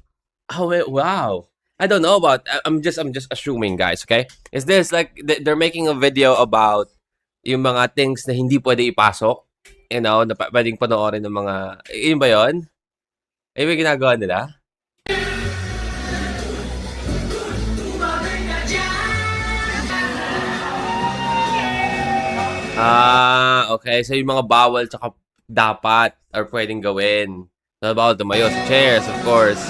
Oh wow! I don't know about. I'm just assuming, guys. Okay, is this like they're making a video about yung mga things na hindi pwede ipasok? You know, na pwedeng panoorin ng mga. Yun ba yun? Ay, may ginagawa nila? Okay. So yung mga bawal tsaka dapat or pwedeng gawin. So, bawal tumayo sa chairs, of course.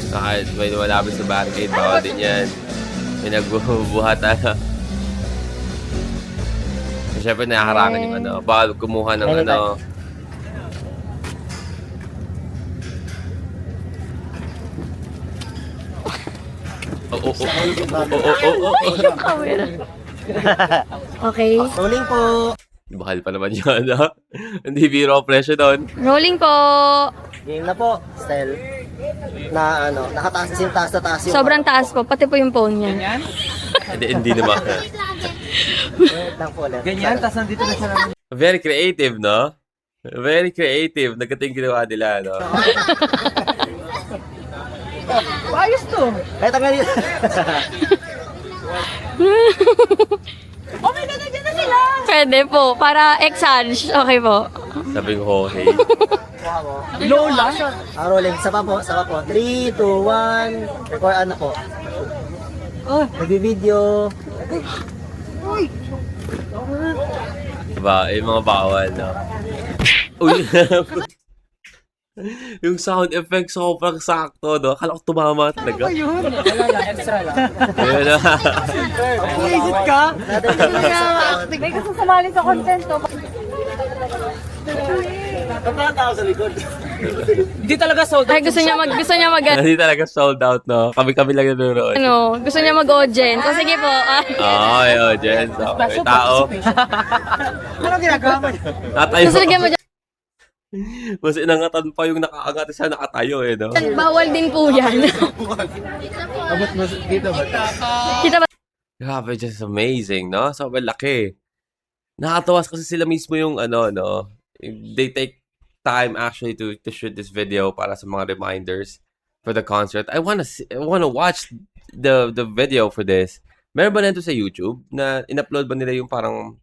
Kahit may lumalapit sa barricade, bawal din yan. May nagbubuhat na. Siyempre, nakaharangan yung ano. Bawal kumuha ng ano. Okay. Rolling po! Bahal pa naman yun, no? Hindi biro ang presyo doon. Rolling po. Game na po. Style. Na ano, nakataas yung taas na taas yung... Sobrang taas po. Pati po yung phone niya. Hindi naman. Wait lang po ulit. Ganyan, tapos nandito na siya naman. Very creative, no? Very creative. Nagkating ginawa nila, no? Ayos to! Kahit ang ganyan. Oh my God, nandiyan na sila! Pwede po. Para exage. Okay po. Sabi ko, hey. Lola! Rolling. Sapa po. 3, 2, 1. Record ano po. Nag-video. Diba? Yung mga bawal, no? Uy! Yung sound effect sobrang sakto, no? Akala ko tumama talaga. Wala lang, extra lang. Ayun na. Iisip ka? May gusto sumali sa content to. Hindi talaga sold Ay, gusto niya mag Hindi talaga sold out, no? Kami lang nanonood. ano, gusto niya mag-audience. O sige po. Ay, audience. Okay, tao. Ano ginagawa mo? Natayo. Gusto niya mo dyan. Mas inangatan pa yung nakaangat siya nakatayo, eh, no? Bawal din po yan. Kita ba? Grabe, just amazing, no? Sobrang laki. Nakatawas kasi sila mismo yung ano, no? They take time actually to shoot this video para sa mga reminders for the concert. I wanna watch the video for this. Meron ba nito sa YouTube na in-upload ba nila yung parang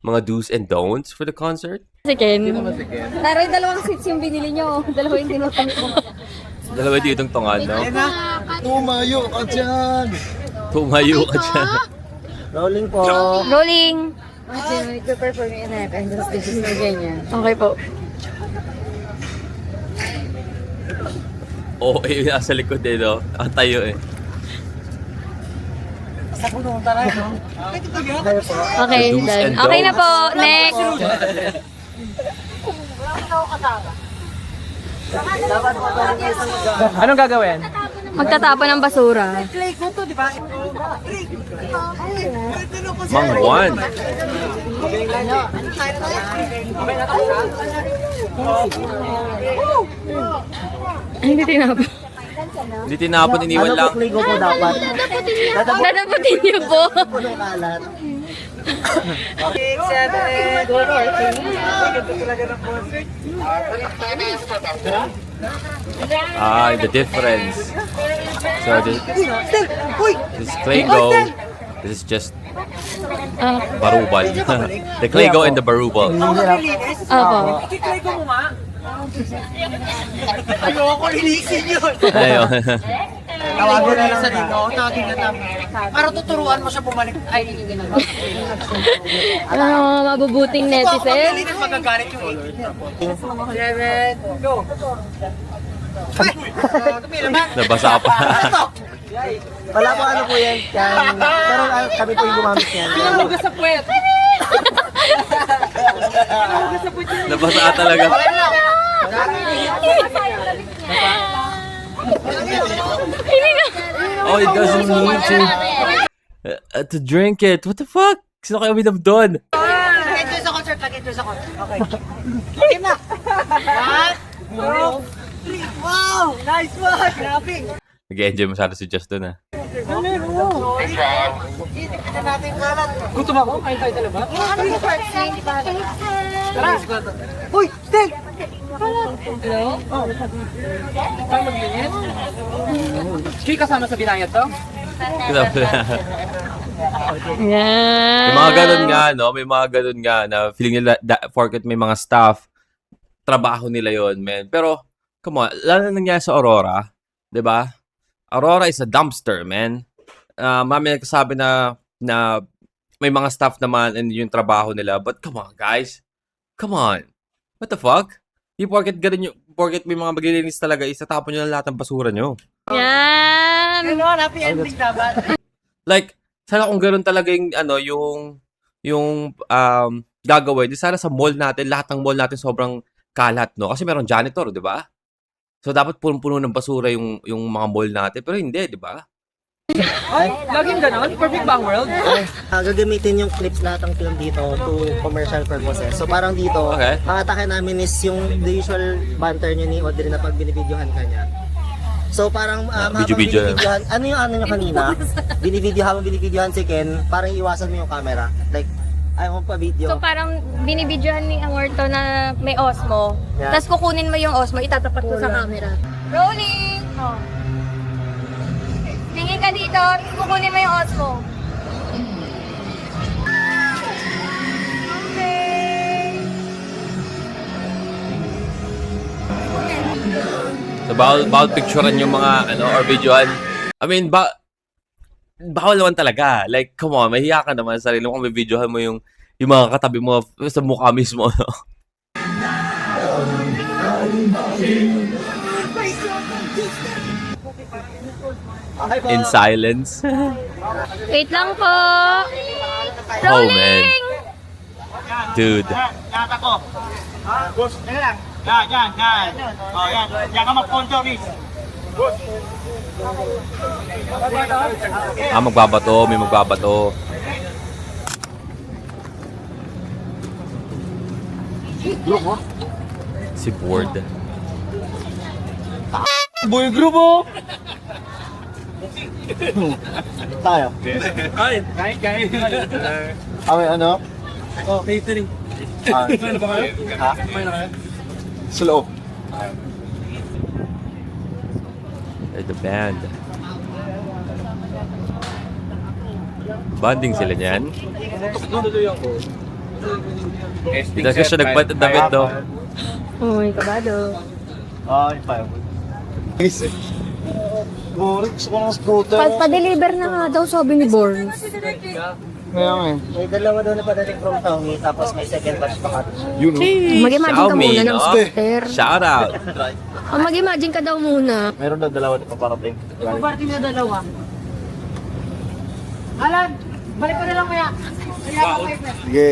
mga do's and don'ts for the concert? Si Ken. Taray, dalawang seats yung binili nyo. Dalawa yung tinutang ko. Dalawa ditong tungan, no? Tumayo ka dyan! Tumayo ka dyan. Rolling po. Rolling. May perform yun na. And this is na ganyan. Okay po. Oo, yung nasa likod eh, no? Ang tayo eh. Okay, The do's done. and Okay na don'ts. po. Next. Anong gagawin? Magtatapon ng basura. Mang Juan. Hindi tinapon. Hindi tinapon, iniwan lang. Ligo po dapat. Dadaputin niyo po. Punong kalat. The difference. So this is Claygo. This is just barubal. The Claygo and the barubal. Opo. Ayoko linisin yun. Ayun. Tawagan na lang sa dito. Tawagin na namin. Para tuturuan mo siya bumalik. Ay, hindi na lang. Mabubuting netizen. Mabilis magagalit yung 7, go. Nabasa ka pa. Wala po ano po yan. Pero kami po yung gumamit yan. Hugas sa puwet. Nabasa ka talaga. Oh, it doesn't need to drink it. What the fuck? Sino kayo uminom doon? Nag-enjoy sa concert. Nag-enjoy sa concert. Okay. Okay na. 1, 2, 3. Wow! Nice one! Grabe! Nag-enjoy masyado si Justin ah. Gutom ako. Kain tayo talaga. Tara! Uy! Stay! Hello? Tayo maglinis? Kaya kasama sa binayad to? Yan. May mga ganun nga, no? May mga ganun nga na feeling nila porket may mga staff, trabaho nila yon, man. Pero, come on, lalo na nangyari sa Aurora, di ba? Aurora is a dumpster, man. Mami nagsasabi na may mga staff naman and yung trabaho nila. But come on, guys. Come on. What the fuck? Yung porket may mga maglilinis talaga, isatapon nyo lang lahat ng basura nyo. Yan. Ganon, happy ending dapat. Like, sana kung gano'n talaga yung gagawin, di sana sa mall natin, lahat ng mall natin sobrang kalat, no? Kasi meron janitor, di ba? So, dapat punong-puno ng basura yung mga mall natin. Pero hindi, di ba? Ay, laging ganon? Perfect ba ang world? Gagamitin yung clips lahat ng film dito to commercial purposes. So parang dito, Okay. ang atake namin is yung the usual banter nyo ni Audrey na pag binibidyohan ka niya. So parang habang Video-video. binibidyohan, ano nyo kanina? Habang binibidyohan si Ken, parang iwasan mo yung camera. Like, ayaw mo pa video. So parang binibidyohan ni Amorto na may Osmo. Yeah. Tapos kukunin mo yung Osmo, itatapat ko sa camera. Rolling! Oh. Tingin ka dito, tapos kukunin mo yung Osmo. Okay. So, bawal picturean yung mga, or videoan. I mean, bawal naman talaga. Like, come on, mahiya ka naman sa sarili mo kung may videohan mo yung mga katabi mo sa mukha mismo, no? In silence. Wait lang po. Oh, man. Rolling! Dude. Lahat ako. Boss, ano lang? Yan. O, yan. Yan ka mag-poncho, Riz. Magbabato. May magbabato. Si Board. Boy grupo! Tayo. Kain. Ano? Oh, catering. Ah. Kumain na ba kayo? Ha? Kumain na kayo? Sa loob. The band. Bonding sila niyan. Hindi kasi siya nagpatadamit do. Uy, kabado. Ay, firewood. Gusto ko ng scooter. Pa-deliver na nga daw, sabi ni Borns. Kaya nga eh. May dalawa daw na padating from Xiaomi, tapos may second batch pa ka. Yun o. Mag-imagine ka Xiaomi, muna ng no? scooter. Shout out. Mag-imagine ka daw muna. Meron daw dalawa na paparating. Party na dalawa. Alan, balik ko na lang kaya. Sige.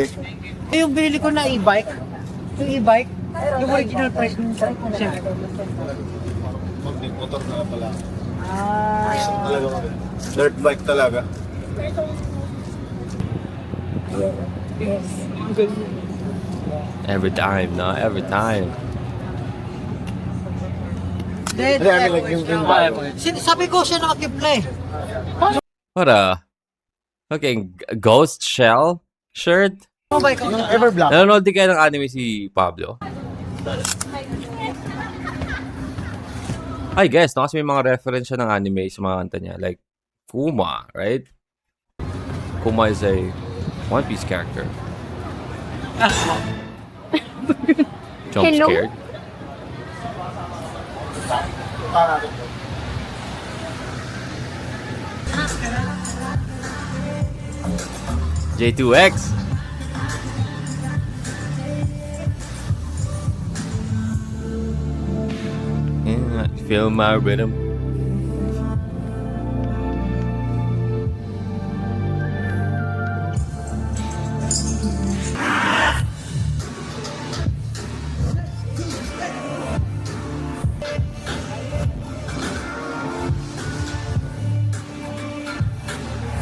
Yung binili ko na e-bike, yung e-bike, yung original price ng siyempre. Motor na pala. Talaga kami. Dirt bike talaga. Every time, no? Every time. Hindi, I mean like yung Sabi ko siya nakakipla eh. What a fucking ghost shell shirt? yung Everblock. Nanonood din kayo ng anime si Pablo? I guess, no? Kasi may mga reference siya ng anime sa mga kanta niya. Like, Kuma, right? Kuma is a One Piece character. Jump Hello? scared. J2X. Yeah, feel my rhythm.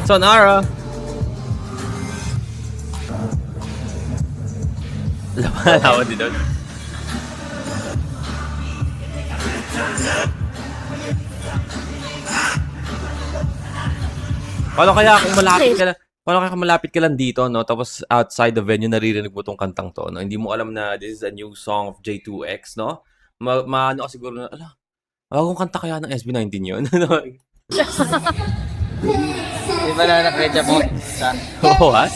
Sonara. Laban din doon. Paano kaya kung malapit ka lang dito, no? Tapos outside the venue, naririnig mo tong kantang to, no? Hindi mo alam na this is a new song of J2X, no? Maano ka siguro na, bagong kanta kaya ng SB19 yun? Di ba na nakredya mo? Oh, what?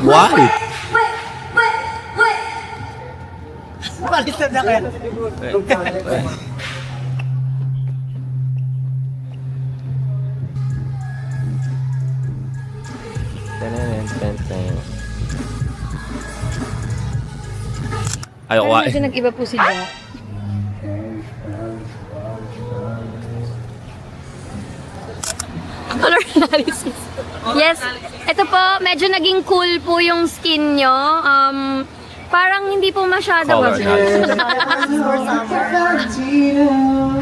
Why? Baliktad na kaya. Ayoko, Pero medyo nag-iba po si Jack. Color analysis. Yes. Ito po, medyo naging cool po yung skin nyo. Parang hindi po masyado Color analysis.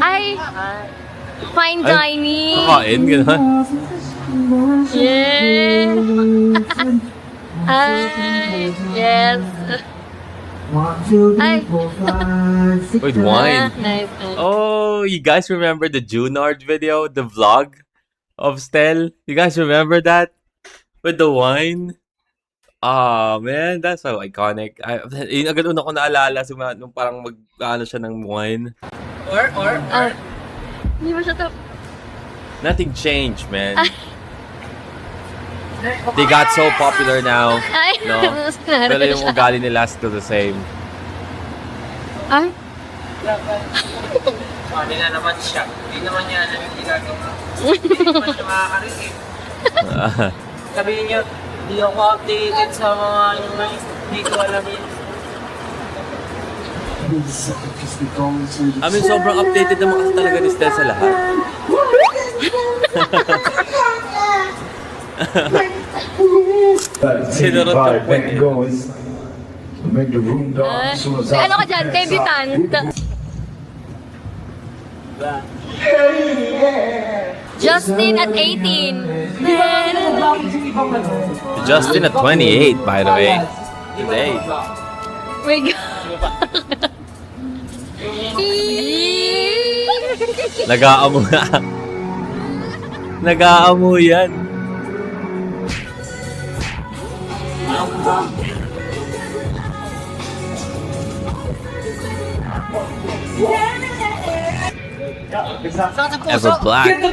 Ay, fine dining. Kakain, gano'n. Yeah. Ay, yes. Ay. With wine. Nice. Oh, you guys remember the Junard video? The vlog of Stel? You guys remember that? With the wine? Ah, man, that's so iconic. Agad una ko naalala nung parang mag-ano siya ng wine. Hindi mo siya to. Nothing changed, man. They got so popular now. Ay, No? Pero yung ugali nila still the same. Ay, Sabi na naman siya. Hindi naman niya alam yung ginagawa. Hindi naman siya makakarinig. Sabihin niyo, hindi ako updated sa mga hindi ko alam yun. I mean, sobrang updated naman kasi talaga ni Stel sa lahat. Sinurot yung point. ano ka dyan? Debutant. Justin at 18. Justin at 28, by the way. Today. My God. Nag-aamoy na. Nag-aamoy yan. Ever Black. Sino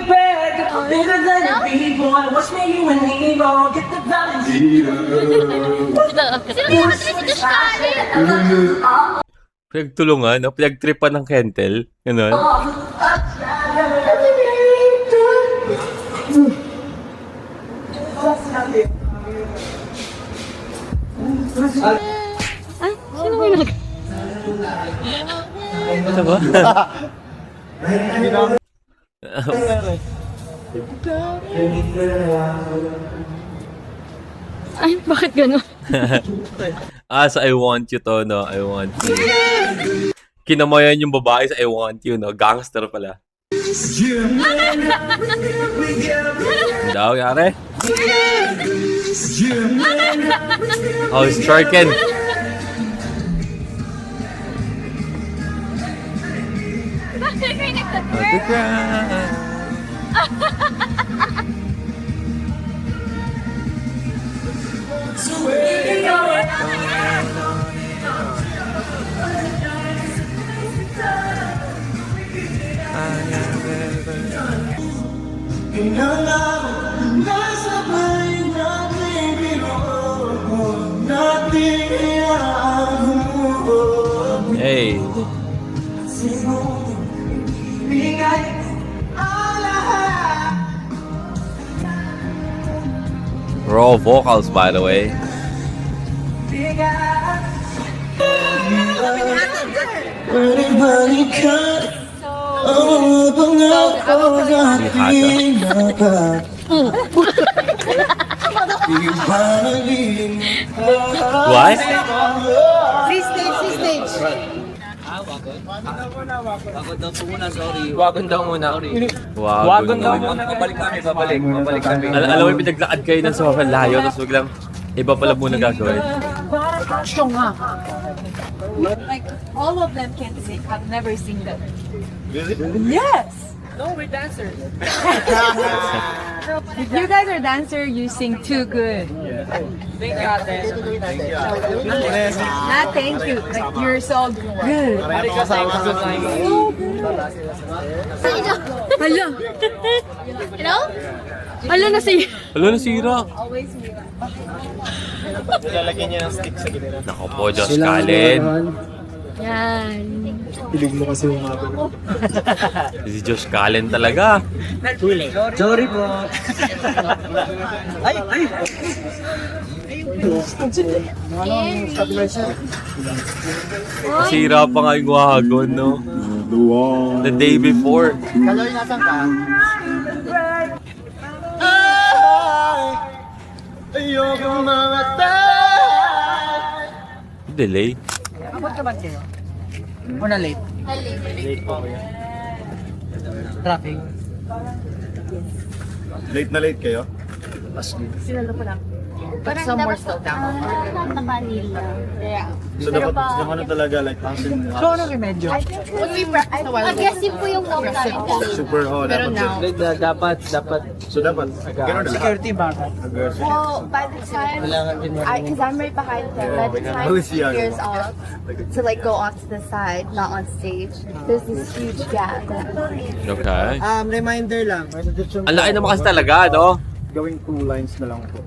yung si Josh Allen? Pinagtulungan, no? Pinagtripan ng Kentel. Ganun. Ay, sino mo yung Ito ba? Ay, bakit gano'n? Sa I Want You to, no? I Want You. Kinamayan yung babae sa I Want You, no? Gangster pala. Daw, yare? Oh, striking. Bakit kayo nagtatwer? Hey. Raw vocals, by the way. What? Free stage. Wagon daw muna. Wagon daw muna. Babalik kami. Alam mo, pinaglakad kayo ng sobrang layo, tapos biglang iba pala muna gagawin. Like, all of them can sing. I've never seen them. Really? Yes! No, we're dancers. If you guys are dancer, you sing too good. Thank you, ate. Nah, thank you. Like, you're so good. Hala. Hello? Hala na si... Alo, nasira. Always me. Lalagyan niya ng stick sa gitna. Nako po, Josh Callen. Yan. Pilig mo kasi yung mga Si Josh Callen talaga. Sorry po. Nasira pa nga yung wagon, no? The day before. Kaloy, nasan ka? Ayoko mamatay. Delay. Abot ka ba kayo? O na late? Traffic. Late na late kayo? Sinalo ko lang. Parang dapat na Manila. Yeah. So dapat yung ano talaga like passing So ano remedyo? I guess yun po yung note namin. super Pero now, Dapat. So dapat ganun na. Security ba? well, by the time, because I'm right behind them, by the time Who's he young? gears off to like go onto the side, not on stage, there's this huge gap. Okay. Reminder lang. Ang laki naman kasi talaga, no? Gawing 2 lines na lang po.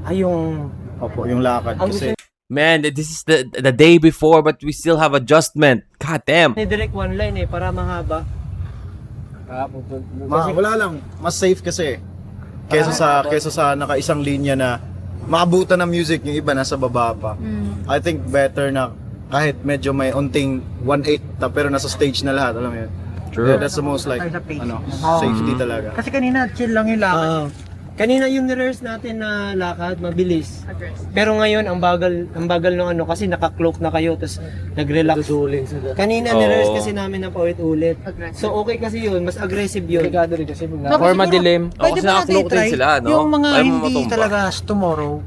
Ay, yung... Opo, yung lakad kasi. Man, this is the day before, but we still have adjustment. God damn. Direct one line para mahaba. Wala lang, mas safe kasi. Kesa sa naka-isang linya na maabutan ng music, yung iba nasa baba pa. I think better na kahit medyo may unting 1/8 pero nasa stage na lahat, alam mo yun. True. Yeah, that's the most like safety talaga. Kasi kanina, chill lang yung lakad. Kanina yung rehearse natin na lakad, mabilis. Pero ngayon, ang bagal ng ano, kasi naka-cloak na kayo, tapos nag-relax. Kanina, rehearse kasi namin ng paulit-ulit. So, okay kasi yun, mas aggressive yun. Or madilim. Kasi naka-cloak din sila, no? Yung mga Ayaw mo hindi matumba. talaga tomorrow,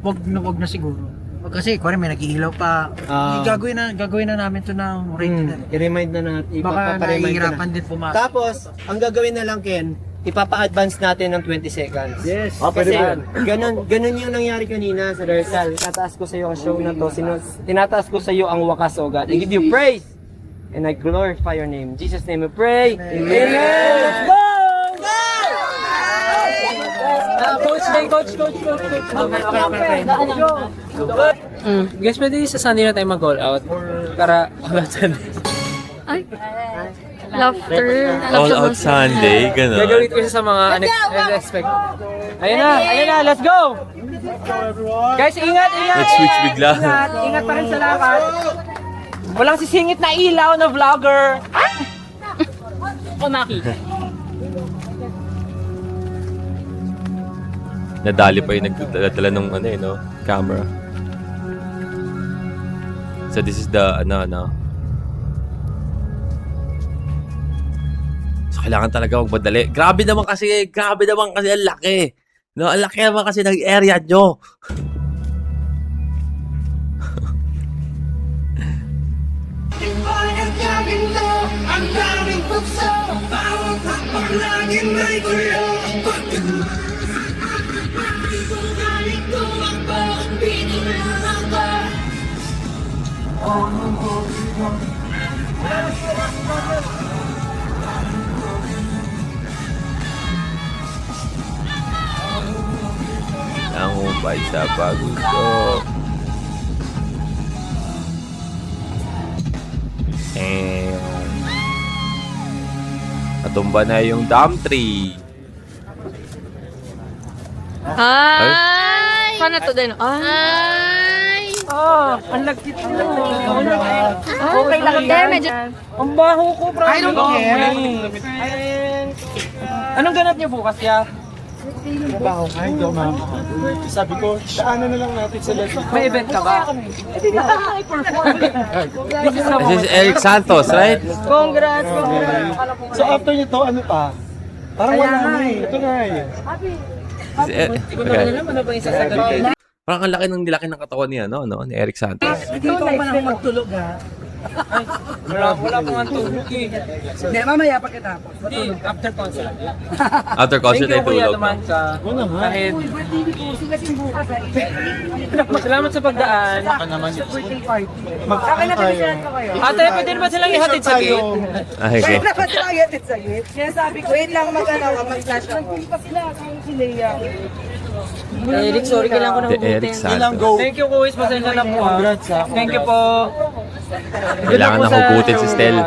wag na siguro. Kasi kuwari may nag-iilaw pa. Gagawin na namin to ng rate. I-remind na natin. Baka nahihirapan din pumasok. Tapos, ang gagawin na lang, Ken, ipapa-advance natin ng 20 seconds. Yes. Kasi ganun yung nangyari kanina sa rehearsal. Tinataas ko sa iyo ang show na to. Tinataas ko sa iyo ang wakas, O God. I give you praise, and I glorify your name. In Jesus' name we pray. Amen. Let's go! Coach. Okay. Guys, pwede sa Sunday na tayo mag-all out para all out Sunday. Ay. Laughter. All out Sunday, gano'n. Gagawin ko siya sa mga unexpected. Ayun na, let's go! Guys, ingat! Nag-switch bigla. Ingat pa rin sa lakad. Walang sisingit na ilaw na vlogger. Kumaki. Nadali pa yung nagdala ng camera. So this is the So kailangan talaga magmadali. Grabe naman kasi ang laki. No, ang laki naman kasi ng area nyo. Ang humpay sa pagusto. Natumba na yung dam tree. Ay! Sana to din. Ay! Ang lagkit mo. Okay lang. Medyo... Ang baho ko, bro. I don't care. Anong ganap niyo bukas, ya? Sabi ko, daanan na lang natin sa lesson. May event ka ba? This is Eric Santos, right? Congrats! So after nito, ano pa? Parang wala na eh. Ito na eh. Okay. Ano ba yung sasagot? Parang ang laki ng katawan niya, ni Eric Santos. Hindi ko pa nang magtulog, ha? Wala pang antulog eh. Hindi, mamaya pagkatapos. Hindi, after concert. After concert ay Thank you, Kuya, tulog. naman sa kahit... Salamat sa pagdaan. Ate, pwede ba silang ihatid sa gate? Ay, okay. Dapat silang ihatid sa gate. Kaya sabi ko, wait lang mag-flash. Nag-pull pa sila. Si Leia. Eric, sorry kailangan ko nang The Eric Santos. Thank you, Kuya. Pasensya na po. Thank you po. Kailangan na hugutin si Stel.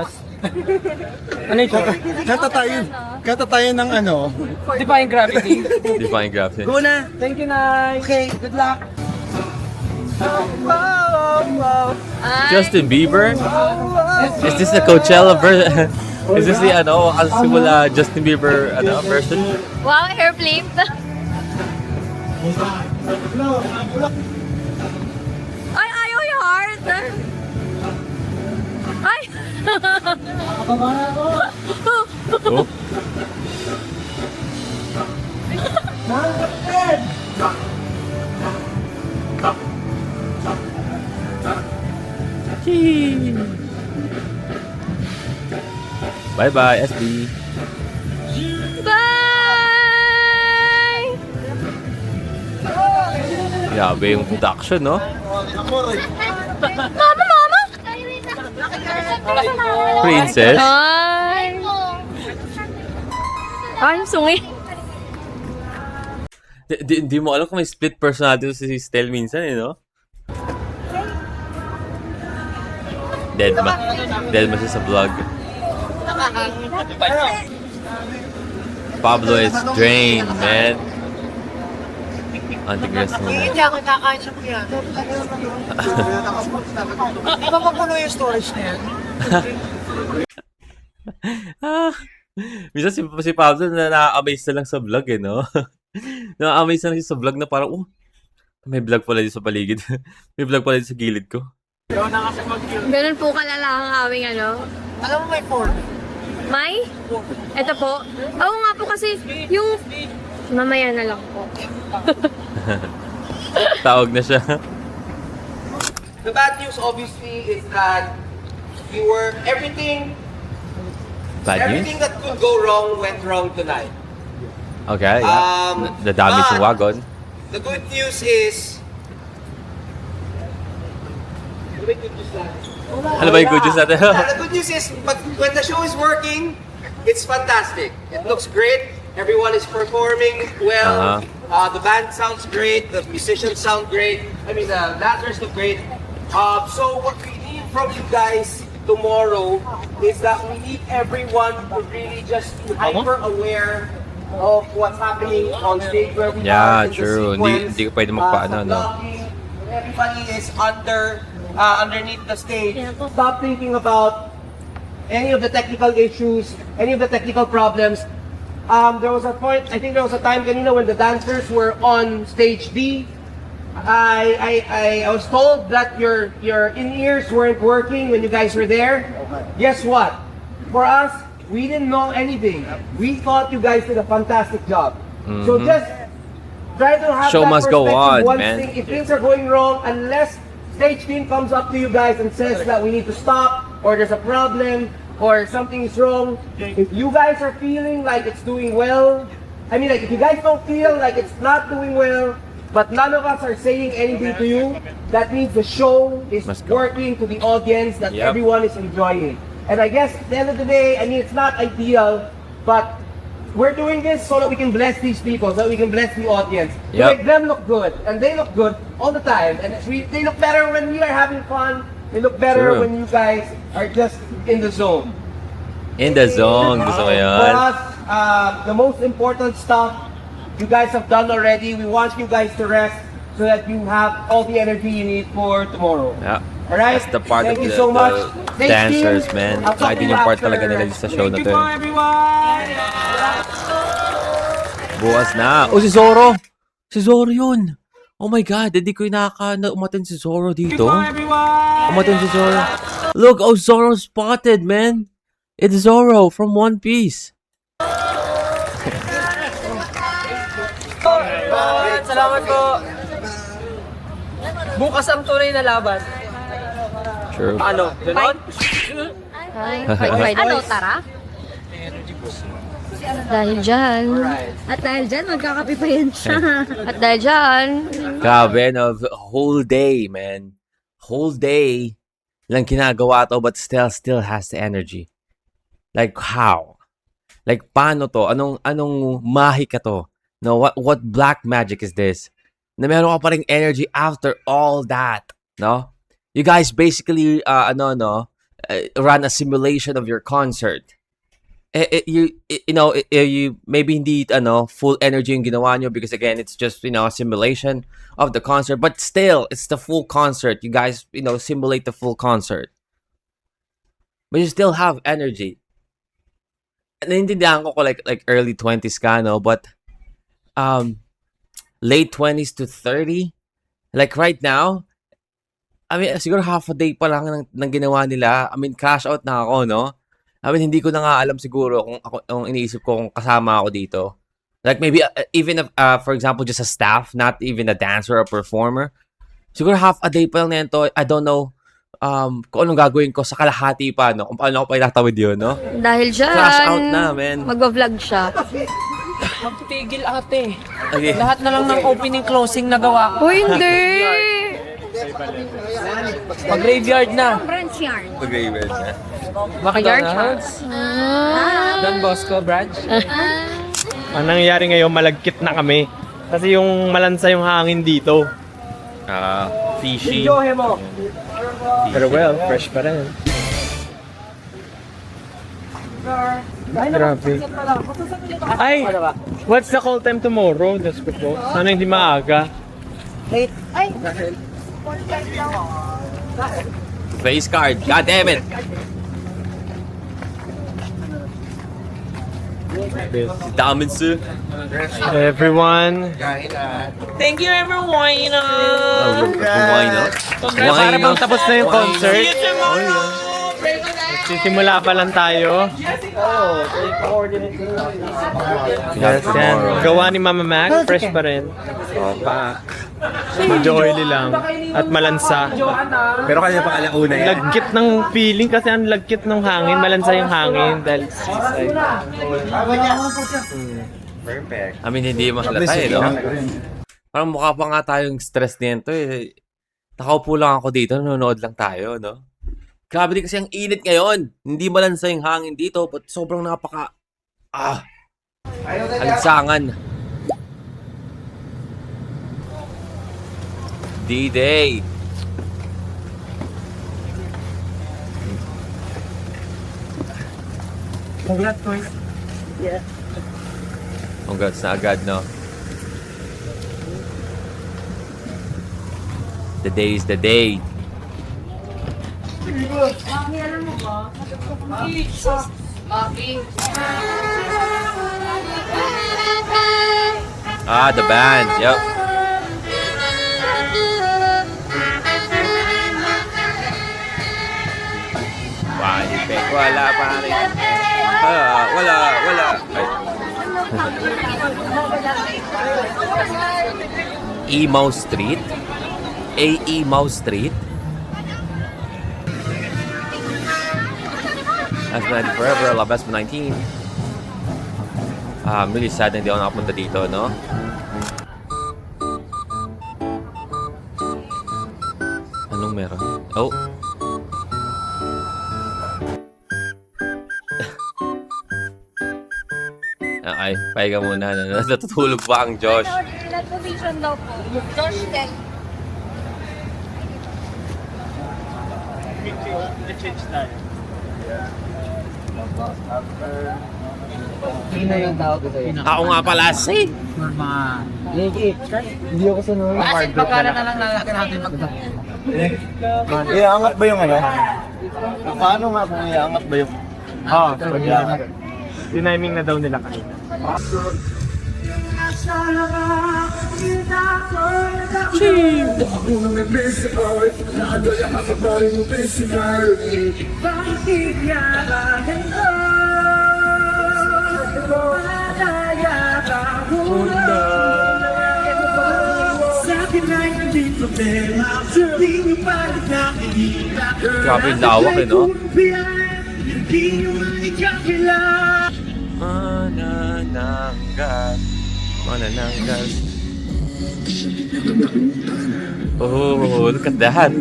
Ano ito? Kata tayo ng ano. Defying Gravity. Defying Gravity. Go na. Thank you, Nay. Okay, good luck. Justin Bieber? Is this the Coachella version? Is this the simula Justin Bieber version? Wow, hair flip. Ay, ayaw yung heart. Ay! Oh. Bye-bye, SB. Bye! Grabe yung production, no? Mama! Princess? Ay! Ay, sungi. Di mo alam kung may split personality si Stel minsan, no? Dead ma siya sa vlog. Pablo is drained, man. Antig-rest mo na. Hindi ako kakain siya kuya. Mapapuno yung storage na yan. Minsan si Pablo na-amaze na lang sa vlog, no? Na-amaze na lang siya sa vlog na parang, may vlog pala dito sa paligid. May vlog pala dito sa gilid ko. Ganun po kalala ang aming Alam mo may form. May? Ito po. Oo nga po kasi yung... Mamaya na lang po. Tawag na siya. The bad news obviously is that everything Bad news? that could go wrong went wrong tonight. Okay, yeah. The damage yung wagon. The good news is Ano ba yung good news natin? The good news is, but when the show is working, it's fantastic. It looks great. Everyone is performing well. The band sounds great. The musicians sound great. I mean, the dancers look great. So what we need from you guys tomorrow is that we need everyone to really just be hyper aware of what's happening on stage where we Yeah, are in true. the sequence. Hindi ko pwede magpaano, the no? blocking, everybody is underneath the stage. Stop thinking about any of the technical issues, any of the technical problems. There was a point, I think there was a time kanina when the dancers were on stage B. I was told that your in-ears weren't working when you guys were there. Guess what? For us, we didn't know anything. We thought you guys did a fantastic job. So just try to have Show that must go perspective on, once man. if things are going wrong, unless stage team comes up to you guys and says that we need to stop, or there's a problem, or something is wrong. If you guys are feeling like it's doing well, I mean, like if you guys don't feel like it's not doing well, but none of us are saying anything to you, that means the show is Must go. working to the audience, that Yep. everyone is enjoying. And I guess at the end of the day, I mean, it's not ideal, but we're doing this so that we can bless these people, so that we can bless the audience. To Yep. make them look good, and they look good all the time. And they look better when we are having fun. They look better True. when you guys are just in the zone. In the zone. Gusto ko For yan. us, the most important stuff you guys have done already. We want you guys to rest so that you have all the energy you need for tomorrow. Yeah. Alright? That's the part Thank of you so much. the Thank dancers, you. man. I'll talk Kahit to yun you yung part after. talaga nila sa show na Thank to. you po, eh. everyone. Bukas na. Oh, si Zoro! Si Zoro yun! Oh my God, hindi ko na umatin si Zoro dito. Umatin si Zoro. Look, oh, Zoro spotted, man! It's Zoro from One Piece. Salamat po. Bukas ang tunay na laban. True. Ano? Ganon? Ano, tara? Dahil dyan. At dahil dyan, magkakape pa yan siya. At dahil dyan. Grabe, no? Whole day, man. Whole day lang ginagawa to but still has the energy. Like, how? Like, paano to? Anong mahika to? No, what black magic is this? Na meron ka pa ring energy after all that, no? You guys basically, run a simulation of your concert. You maybe hindi, full energy yung ginawa nyo because again, it's just, a simulation of the concert. But still, it's the full concert. You guys, simulate the full concert. But you still have energy. Naintindihan ko like early 20s ka, no? But, late 20s to 30, like right now, I mean, siguro half a day pa lang ng ginawa nila. I mean, crash out na ako, no? I mean, hindi ko na nga alam siguro kung iniisip ko kung kasama ako dito. Like maybe even if, for example, just a staff, not even a dancer or a performer. Siguro half a day pa lang na ito. I don't know kung anong gagawin ko sa kalahati pa, no? Kung paano ako pa itatawid yun, no? Dahil dyan. Crash out na, man. Magbablog siya. Magpigil ate. Okay. Lahat na lang ng opening closing nagawa ko. Uy, hindi. Pag-graveyard na. Branch yarn. Mag-graveyard na. McDonald's. Don Bosco branch. Ang nangyayari ngayon, malagkit na kami. Kasi yung malansa yung hangin dito. Fishy. Enjoy mo. Pero well, fresh pa rin. Grabe. Ay, what's the call time tomorrow? Diyos ko po. Sana hindi maaga. Face card. God damn it. Damen Everyone. Thank you everyone. Why not? Para bang tapos na yung concert? Sisimula pa lang tayo. Yes, yan. Gawa ni Mama Mac, fresh pa rin. Medyo oily lang. At malansa. Pero kanya pa alauna yan. Lagkit ng feeling kasi ang lagkit ng hangin. Malansa yung hangin dahil seaside. Perfect. I mean, hindi mahalata no? Parang mukha pa nga tayong stress nito eh. Nakaupo lang ako dito, nanonood lang tayo, no? Grabe din kasi ang init ngayon. Hindi malansay yung hangin dito, but sobrang alinsangan. D-Day. Congrats, boys. Yeah. Congrats na agad, no? The day is the day. Mami, alam mo ba? Mami. The band. Yep. Wala pa rin. Wala. Ay. Emaw Street? Emaw Street? That's been forever. Labas 19. I'm really sad na hindi ako nakapunta dito, no? Anong meron? Oh. Ay, pahiga muna. Natutulog pa ang Josh. Ilan position daw po? Josh 10. change tayo. Sino yung tao ko sa'yo? Ako nga pala, si. For mga... Hindi ako sunod. Pagkala na lang lalaki natin Iangat ba yung ano? Paano nga kung iangat ba yung... Diniming na daw nila kanina. Grabe yung lawak eh, no? Manananggal. Oh, look at that.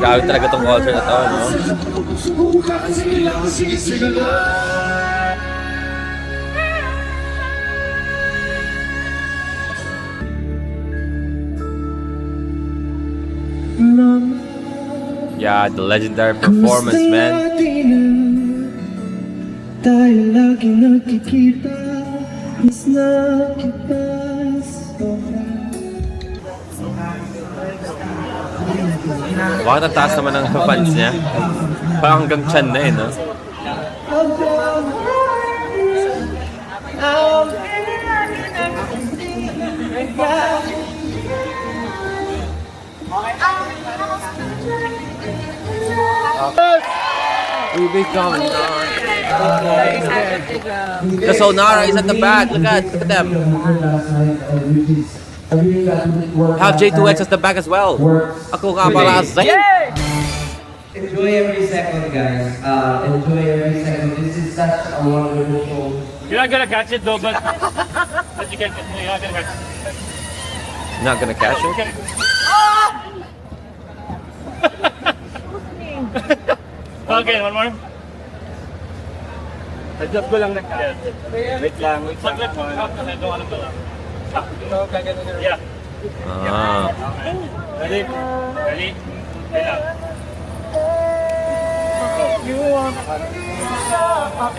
Grabe talaga tong culture na to, no? Yeah, the legendary performance, man. Tayo lagi nakikita, mas nakita Bakit ang taas naman ng fans niya? Parang hanggang chan na eh, no? The Sonara is at the back. Look at them. Have J2X at the back as well. Ako nga pala, Zay. Enjoy every second, guys. Enjoy every second. This is such a wonderful show. You're not gonna catch it though, but you can. You're not gonna catch it. Not gonna catch it? Okay, one more. Adjust ko lang na. Wait lang. Saglit. Kasi ito alam ko lang. Yeah. Ready? Ready? Wait lang.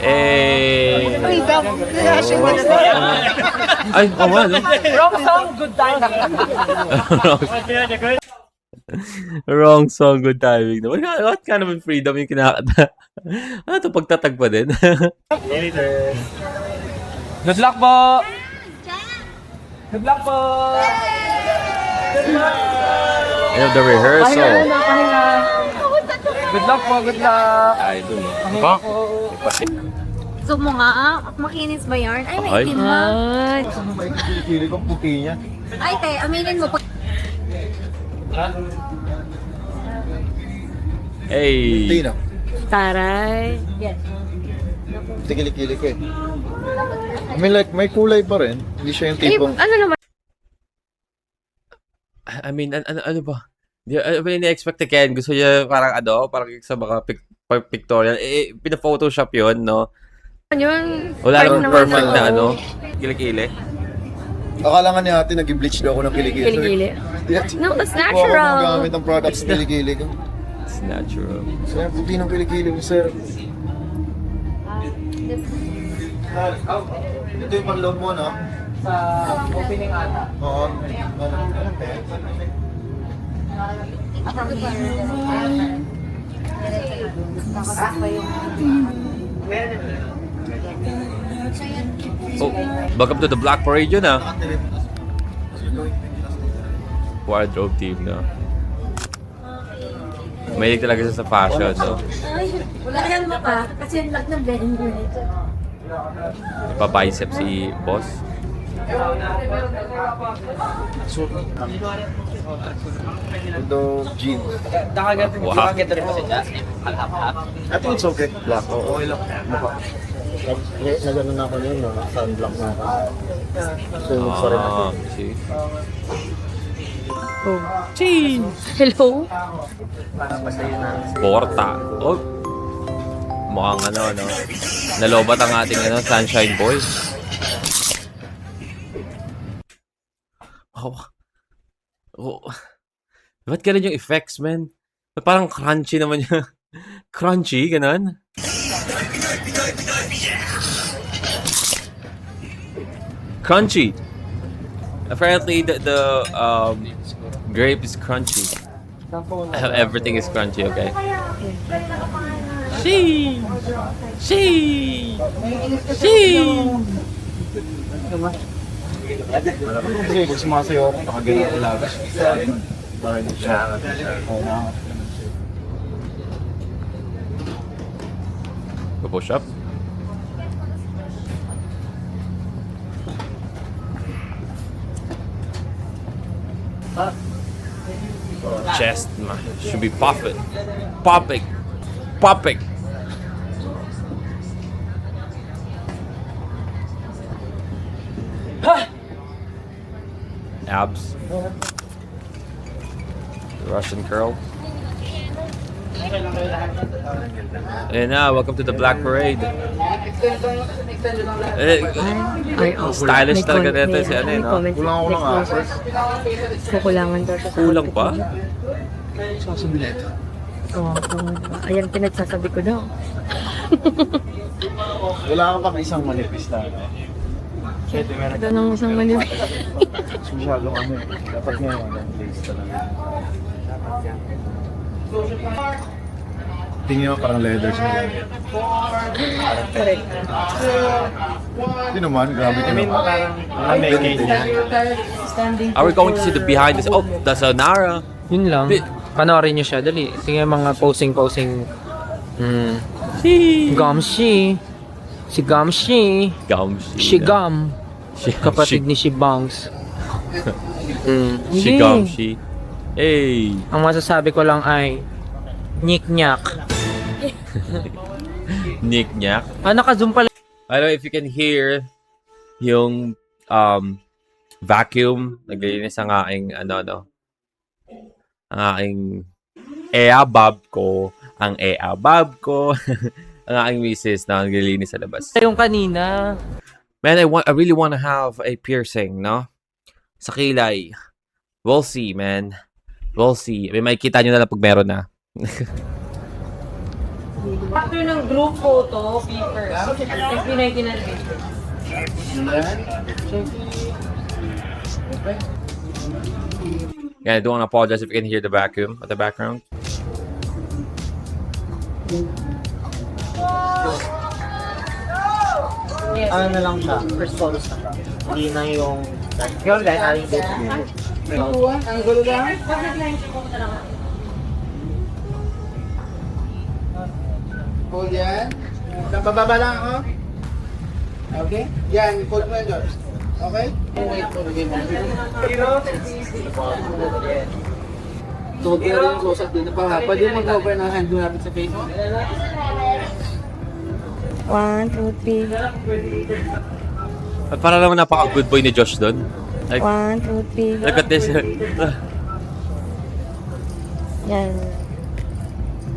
Hey. Ay, Ay, oh man. wrong song, good time. Wrong song, good timing. What kind of freedom yung kinakata? Ano ito, pagtatagpa din? Good luck po! Good luck po! End of the rehearsal. Good luck po, good luck! Ay, dun. So mo nga, makinis ba yarn? Ay, may itim na. Pili kong puti niya. Ay, te, aminin mo. Hey. Puti na. Taray. Yes. Hindi kilikili ko eh. I mean like, may kulay pa rin. Hindi siya yung tipong... ano naman? I mean, ano ba? Ano ba yung na-expect ni Ken? Gusto niya parang parang sa mga pictorial. Pina-photoshop yun, no? Yun. Wala part namang naman perfect ng- na kilikili. Akala nga ni ate, nag-bleach daw ako ng kilikili. Kilikili. No, that's Ako natural. magamit ang products ng kilikili ko. It's natural. Sir, puti ng kilikili mo, sir. Ito yung panloob mo, no? Sa opening ata. Oo. Oh, welcome to the Black Parade yun, Wardrobe team, no? Mahilig talaga siya sa fashion, no? Wala yan mo ka, kasi ang lag ng vendor. Pa-bicep si boss. Ito, jeans. Wow. rin pa siya. I think it's okay. Black. Okay lang. Mukha. Nagano na ako yun, sunblock na ako. So, sorry na ako. See? Hello? Porta. Oh. Mukhang no? Nalobat ang ating Sunshine Boy. Oh. Oh. Ba't ganun yung effects, man? Parang crunchy naman yun. Crunchy, ganun. Crunchy. Apparently, the grape is crunchy. Everything is crunchy, okay? She. Kasi pag sumasayaw ako, nakagano ko lang. Para hindi siya. Go push up. Chest should be popping. Abs. Russian curl. And now, welcome to the Black Parade. Stylish talaga dito si no? Kulang ako ng access. Kukulangan daw siya. Kulang pa? Oo. Ayan, pinagsasabi ko daw. Wala ka pang isang manipis na. Ito nang isang manipis. Masyadong ano eh. Dapat ngayon, ang lace talaga. Tingin mo parang leather siya. Correct. Hindi naman, grabe ka naman. Are we going to see the behind this? Oh, the Sonara. Yun lang. Panoorin nyo siya. Dali. Tingnan mga posing. Gumshi. Si Gumshi. Si Gum. Kapatid ni si Bangs. Si Gumshi. Hey. Ang masasabi ko lang ay Nyik-nyak. Nyik-nyak. Naka-zoom pala. I don't know if you can hear yung vacuum. Naglilinis ang aking ang aking eabab ko. Ang aking misis na naglilinis sa labas. Yung kanina. Man, I really want to have a piercing, no? Sa kilay. We'll see, man. We'll see. May makikita nyo na lang pag meron na. After ng group photo, papers. FB19 na rin. Yeah, I don't want to apologize if you can hear the vacuum at the background. Ano na lang siya, first chorus na siya. Hindi na yung... Yun, guys, aling dito. Ang gulo lang. Hold yan. Bababa lang ako. Okay? Yan, hold mo yan, George. Okay? Wait for the game. Hold mo yung close-up dito pa. Pwede mo mag-over ng hand mo natin sa face. 1, 2, 3. At para naman napaka-good boy ni Josh doon. Like, 1, 2, 3. look at this. Yan.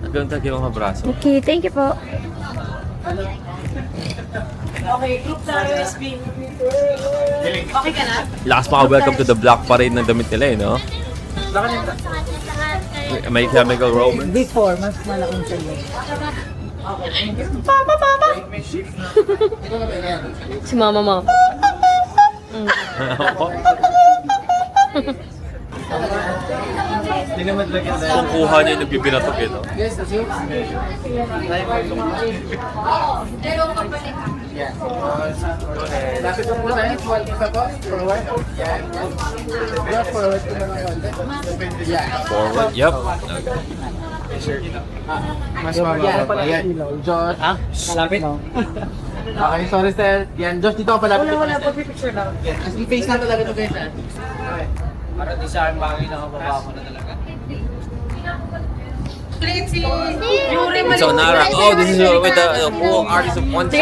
Nagkantag yung mga braso. Okay, thank you po. Okay, group sa USB. Okay ka na? Lakas maka-welcome to the block pa rin ng damit nila eh, no? May chemical romance. Before, mas malaking sa'yo. Si mama mo. Kung kuha niya yung nagbibinatok eh, no? Lapit po tayo. Isa po. Forward. Yan. Just forward ko na lang konti. Yan. Forward, yep. Mas mababa. Ayan. Josh. Malapit. Okay, sorry sir. Yan, Josh, dito ako palapit. Wala, picture lang. Yan. As in face na talaga ito guys. Okay. Para di sa akin bagay na kababa ko na talaga. So Nara, oh, this is with the cool artist of 1C.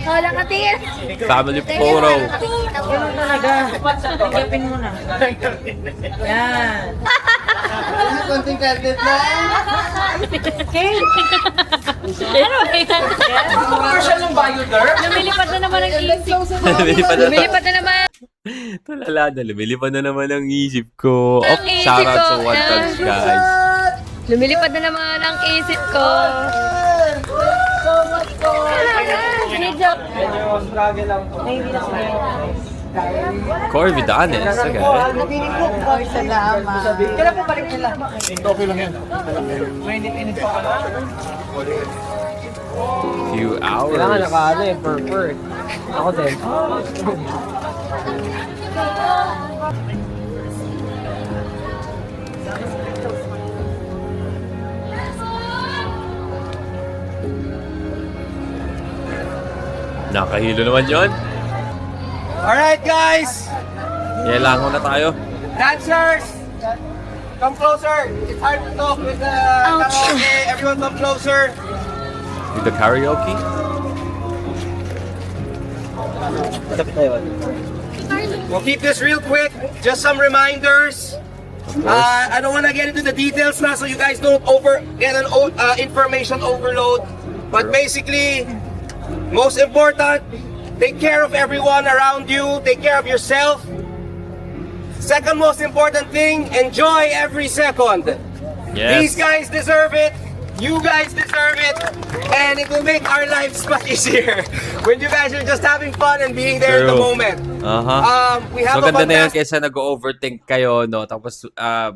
Wala ka tingin. Family photo. Ganun talaga. Tigapin mo na. Yan. Konting candid na. Okay. Ano ba yan? Commercial ng Bioderm? Lumilipad na naman ang isip. Lumilipad na Lumilipad na naman. Tulala na, lumilipad na naman ang isip ko. Oh, Ang isip shout out ko, to One Touch, guys. Lumilipad na naman ang isip ko. Medyo. Medyo struggle lang po. Corey Vidanes, okay. Salamat. Kailan po balik nila? Okay lang yan. Mainit-init pa pala. Few hours. Kailangan nakaano eh, purple. Ako din. Nakahilo naman yon. Alright guys, Yelango na tayo. dancers, come closer. It's hard to talk with the karaoke. Everyone come closer. With the karaoke. We'll keep this real quick. Just some reminders. I don't want to get into the details now, so you guys don't get an information overload. But basically, most important, take care of everyone around you. Take care of yourself. Second most important thing, enjoy every second. These Yes. guys deserve it. You guys deserve it. And it will make our lives much easier when you guys are just having fun and being there in the True. moment. Aha. We have So a ganda na yun fantastic... kaysa nag-overthink kayo, no? Tapos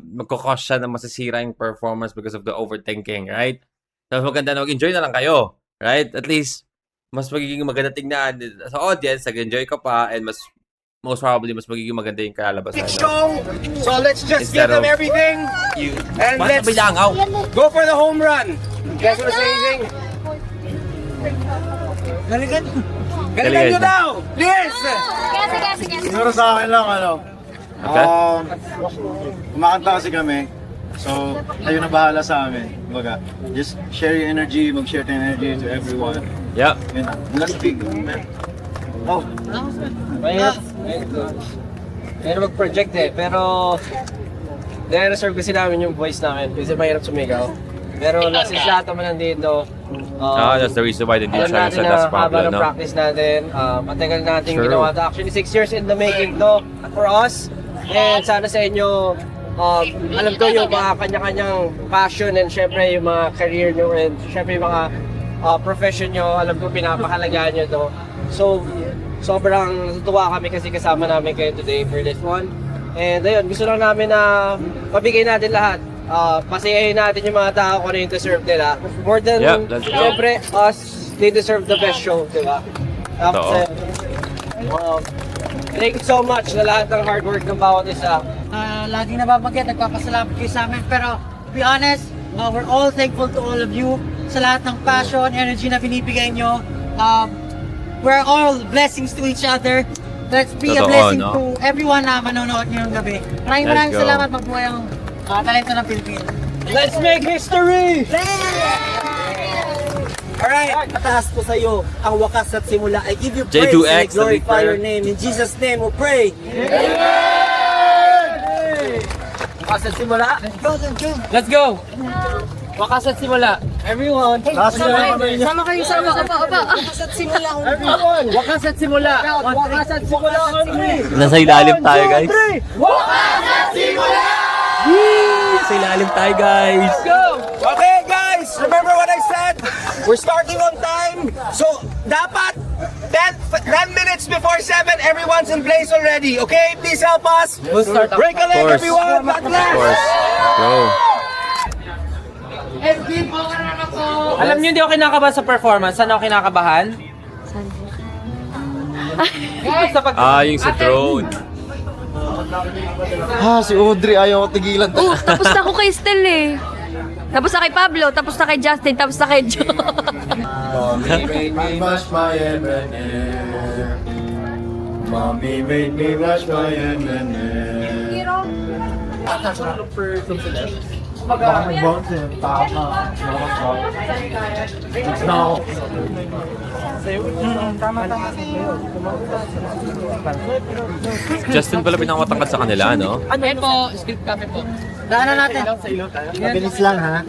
magkakos siya na masisira yung performance because of the overthinking, right? So maganda na mag-enjoy na lang kayo, right? At least, mas magiging maganda tingnan sa audience, nag-enjoy ka pa, and most probably, mas magiging maganda yung kalabasan. No? show. So let's just Instead give them of- everything. And Bakit let's bilangaw? go for the home run. You guys want to say anything? Galingan. Galingan nyo daw! Yes! Sige. Siguro sa akin lang, ano, Okay. kumakanta kasi kami. So, kayo na bahala sa amin. Kumbaga, just share your energy, mag-share your energy to everyone. Yeah. And let's speak. Oh, Mahirap. Mahirap mag-project eh, pero nire-reserve kasi namin yung voice namin kasi mahirap sumigaw. Pero since lahat naman nandito, That's the reason why they did alam try to natin set na that's haba problem, ng no? practice natin, matagal natin True. ginawa ito. Actually, 6 years in the making to for us. And sana sa inyo, alam ko yung mga kanya-kanyang passion and syempre yung mga career nyo and syempre yung mga profession nyo, alam ko pinapakalagaan nyo to. So, sobrang natutuwa kami kasi kasama namin kayo today for this one. And ayun, gusto lang namin na mabigay natin lahat. Pasayahin natin yung mga tao kung ano yung deserve nila. More than, Yep, let's go. syempre, us, they deserve the best show, di ba? Tapos, thank you so much sa lahat ng hard work ng bawat isa. Laging nababanggit, nagpapasalamat kayo sa amin. Pero, to be honest, we're all thankful to all of you sa lahat ng passion, energy na binibigay nyo. We're all blessings to each other. Let's be a Totoo, blessing no? to everyone na manonood ngayong gabi. Maraming go. salamat, magbuhay ang talento ng Pilipinas. Let's make history! Alright. Alright. Pataas ko sa iyo ang wakas at simula. I give you praise J2X, and I glorify the your name. In Jesus' name we pray. Wakas at simula. Let's go. Wakas at simula. Everyone. Sama kayo, sama. Opa. Wakas at simula. Everyone. Wakas at simula. Wakas at simula. Nasa ilalim tayo, guys. Wakas at simula! Nasa ilalim tayo, guys. Okay, guys, remember what I said? We're starting on time. So, dapat 10 minutes before 7, everyone's in place already. Okay, please help us. We'll start. Break a leg, course. everyone. God Of bless. course. Go. Alam niyo, hindi ako kinakabahan sa performance. Saan ako kinakabahan? Sa pag... Yung sa drone. Si Audrey, ayaw ko tigilan. Tapos na ako kay Stel eh. Tapos na kay Pablo, tapos na kay Justin, tapos na kay Joe. Mommy made me wash my M&M. Mommy made me wash my M&M. Baka mag-bounce eh. Tama. It's now. Justin pala pinakamatangkad sa kanila, no? Ano po? Script copy po. Daanan natin. Mabilis lang ha.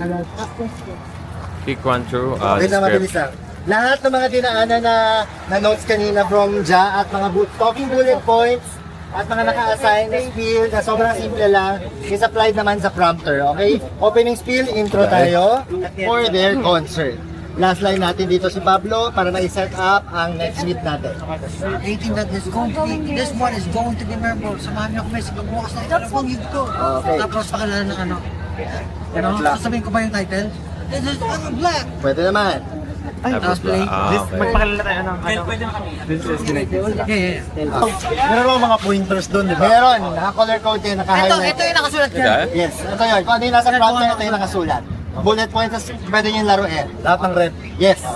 Quick run through. Okay na, mabilis lang. Lahat ng mga dinaanan na notes kanina from Ja at mga talking bullet points at mga naka-assign na spiel na sobrang simple lang is applied naman sa prompter, okay? Opening spiel, intro tayo for their concert. Last line natin dito si Pablo para ma-set up ang next meet natin. I think that is going to be, this one is going to be memorable. Samahan niyo kami sa pagbukas na ito. Pangit ko. Okay. Tapos pakilala ng ano. Sasabihin ko ba yung title? This is Black. Pwede naman. Tapos play. Magpakilala tayo ng ano. Yeah. Meron mga pointers doon, di ba? Meron. Naka-color code yun, naka-highlight. Ito yung nakasulat Okay. dyan. Yes, ito yun. Kung ano yung nasa prompter, ito yung nakasulat. Bullet points, tas pwede yung laruin. Lahat ng red. Yes. So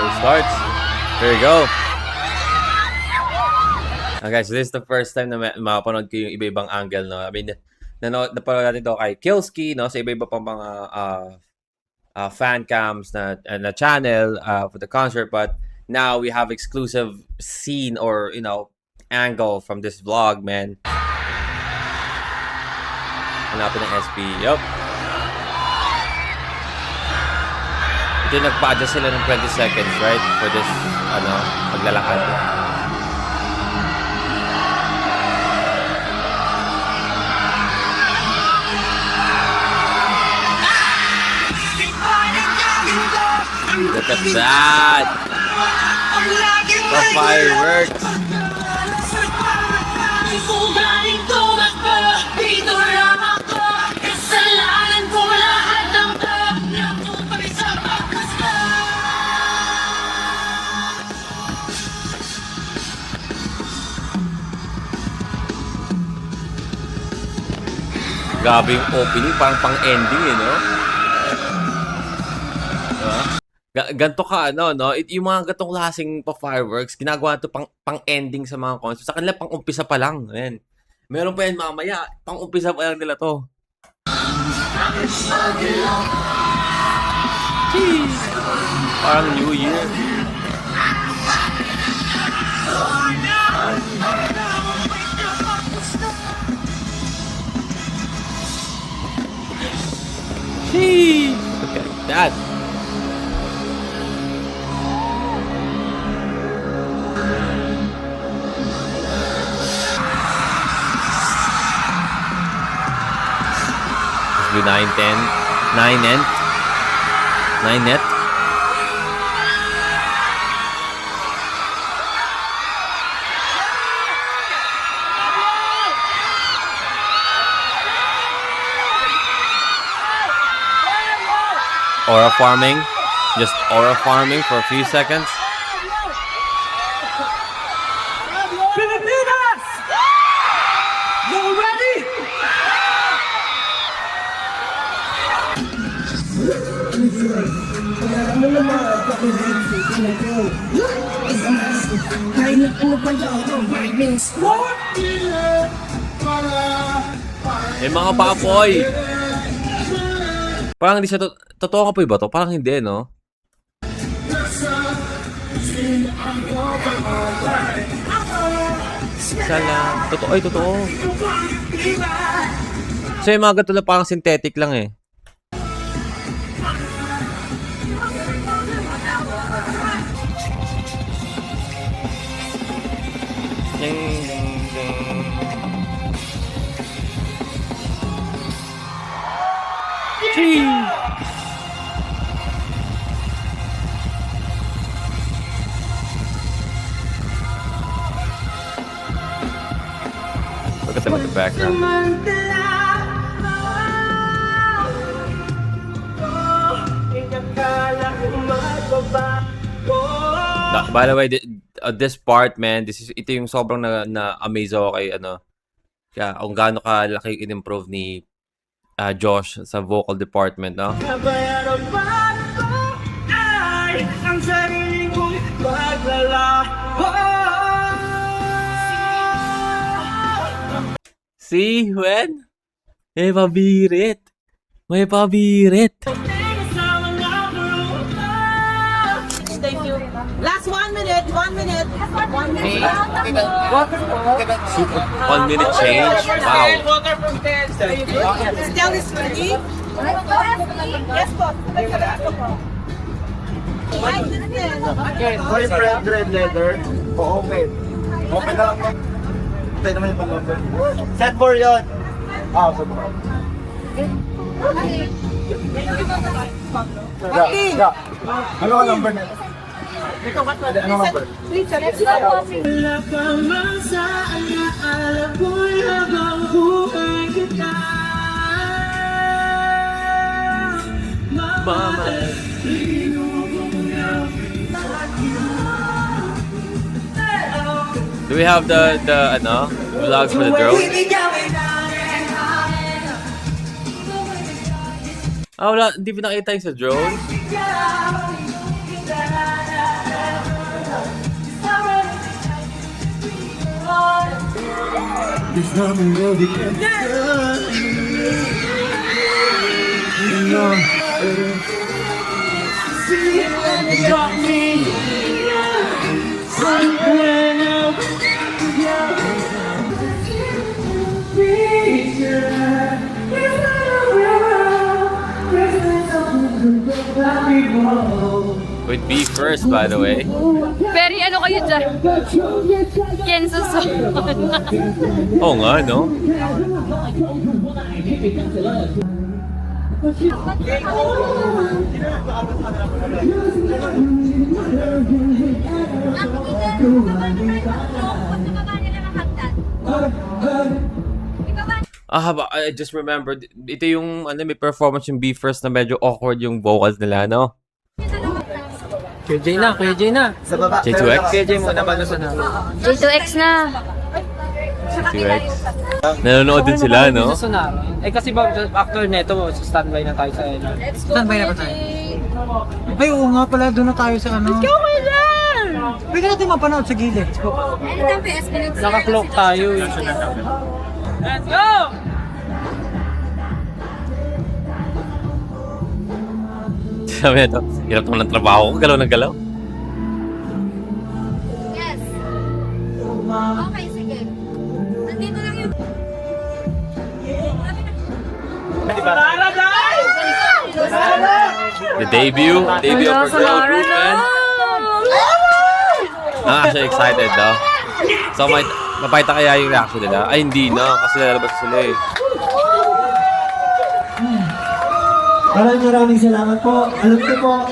it starts. Here we go. Okay, so this is the first time na mapapanood ko yung iba-ibang angle, no? I mean, napanood natin ito kay Killski, no? Sa iba-iba pang mga fan cams na channel for the concert, but now we have exclusive scene or, angle from this vlog, man. Hanapin ng SP. Yup. Ito yung nagpa-adjust sila ng 20 seconds, right? For this, paglalakad. Look at that! The fireworks! Grabe yung opening, parang pang-ending, no? Diba? Ganto ka, no? Yung mga gantong klaseng pa-fireworks, ginagawa ito pang-ending sa mga concert. Sa kanila, pang-umpisa pa lang. Ayan. Meron pa yan mamaya. Pang-umpisa pa lang nila to. Jeez. Parang New Year. Jeez. Look at that. Let's do 9, 10. 9 net. 9 net. Aura farming. Just aura farming for a few seconds. Pilipinas! You ready? May mga baboy. Parang hindi siya totoo ka po ba to? Parang hindi, no? Sala. Totoo. Ay, totoo. So, yung mga ganito lang parang synthetic lang eh. Ding, ding, ding. Chee! Look at them in the background. By the way, this part, man, ito yung sobrang na-amaze ako kay kaya kung gaano kalaki in-improve ni Josh sa vocal department, no? See, when? May pabirit. May pabirit. Thank you. Last 1 minute, 1 minute. 1 minute. 1 minute change. Wow. Still is ready? Yes, po. Boyfriend, red letter. Oo, okay. Okay na lang. Tayo naman yung pag-number. Set for yun. Set for. Yeah. Ano ang number na? Ano ang number? Mama. Do we have the vlogs for the drone? Ah, wala. Hindi pinakita yung sa drone. There's nothing really can With B first, by the way. Very ano kayo dyan? Kenzo Son. Oo nga, no? I just remembered, ito yung, may performance yung B first na medyo awkward yung vocals nila, no? Kuya Jay na. Sa baba. J2X? Kuya Jay muna ba sa na? J2X na. J2X. Nanonood din sila, no? Sa Sonara. Eh kasi ba, after neto, standby na tayo sa Standby na ba tayo? Ay, oo nga pala, doon na tayo sa ano. Ikaw kayo lang! Pwede natin mapanood sa gilid. Naka-clock tayo yung Sonara. Let's go! Sabi nito, hirap naman ng trabaho ko, galaw ng galaw. Yes. Okay, sige. Nandito lang yung... The debut of her girl group, man. I'm actually excited, though. So, mapakita kaya yung reaction nila? Ay, hindi na, kasi lalabas sila eh. Maraming salamat po. Alam ko po.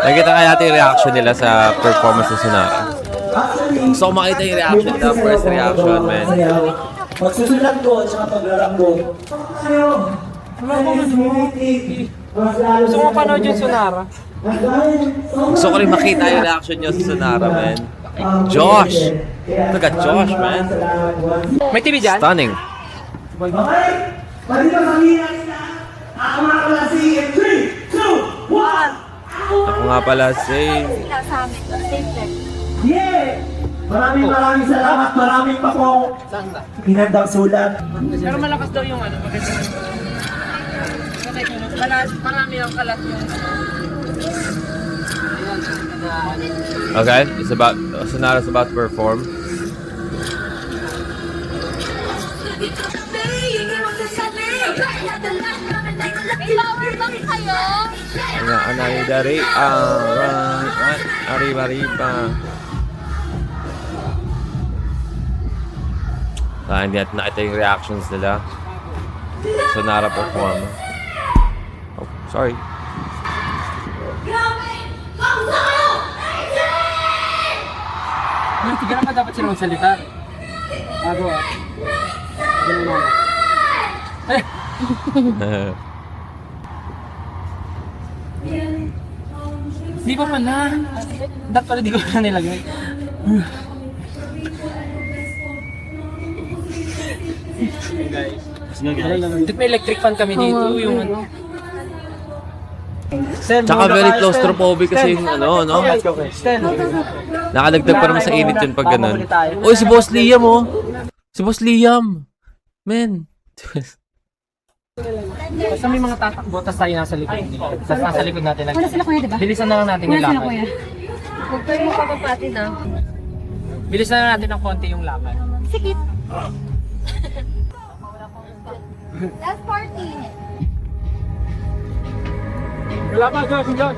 Nakita kaya natin yung reaction nila sa performance ng Sonara. Gusto ko makita yung reaction nila, first reaction, man. Magsusulat ko at saka paglalakbo. Gusto mo panood yung Sonara? Gusto ko rin makita yung reaction nyo sa Sonara, man. Josh! Look at Josh, man. May TV dyan? Stunning. Okay? Pwede ba sabihin natin na ako nga pala si 3, 2, 1! Ako nga pala si... Sila sa amin. Safe check. Yeah! Maraming salamat. Maraming pa pong pinandang sulat. Pero malakas daw yung ano. Marami ang kalat yung Okay, Sonata's about to perform. Anay dari, arriba. Hindi natin nakita yung reactions nila. Sonata perform. Oh, sorry. Tignan ka dapat sila magsalita. Bago ah. Ganun mo. Di ba pala? Dapat pala di ko na nilagay. May electric fan kami dito. Yung ano. Tsaka very claustrophobic kasi yung ano, no? Nakalagdag pa naman sa init yun pag ganun. Uy, si Boss Liam, oh! Si Boss Liam! Men! Basta may mga tatakbo, tapos tayo nasa likod. Tapos nasa likod natin. Wala sila kuya, diba? Bilisan na lang natin yung Wala sila lakad. kuya. Huwag tayo makapapati na. Bilisan na natin ng konti yung lakad. Sikit. That's party. Wala pa, Josh.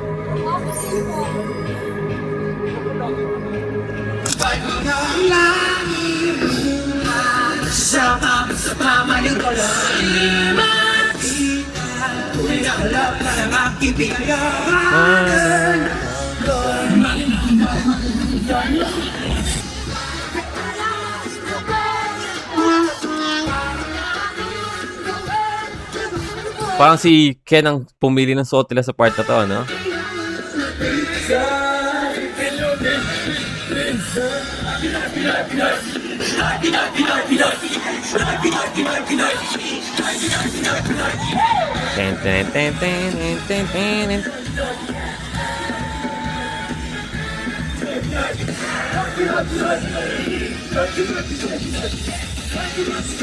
Parang si Ken ang pumili ng suot nila sa part na to, no?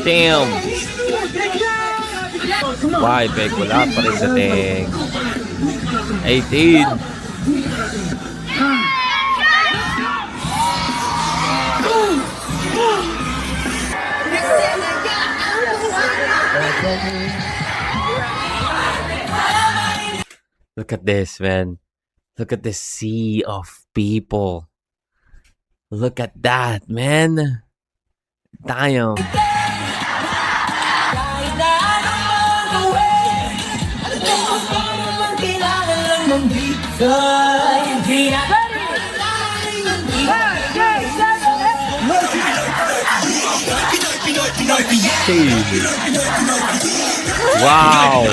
Damn! Why, Beg? Wala pa rin dating. 18! Look at this, man. Look at this sea of people. Look at that, man. Damn. Wow.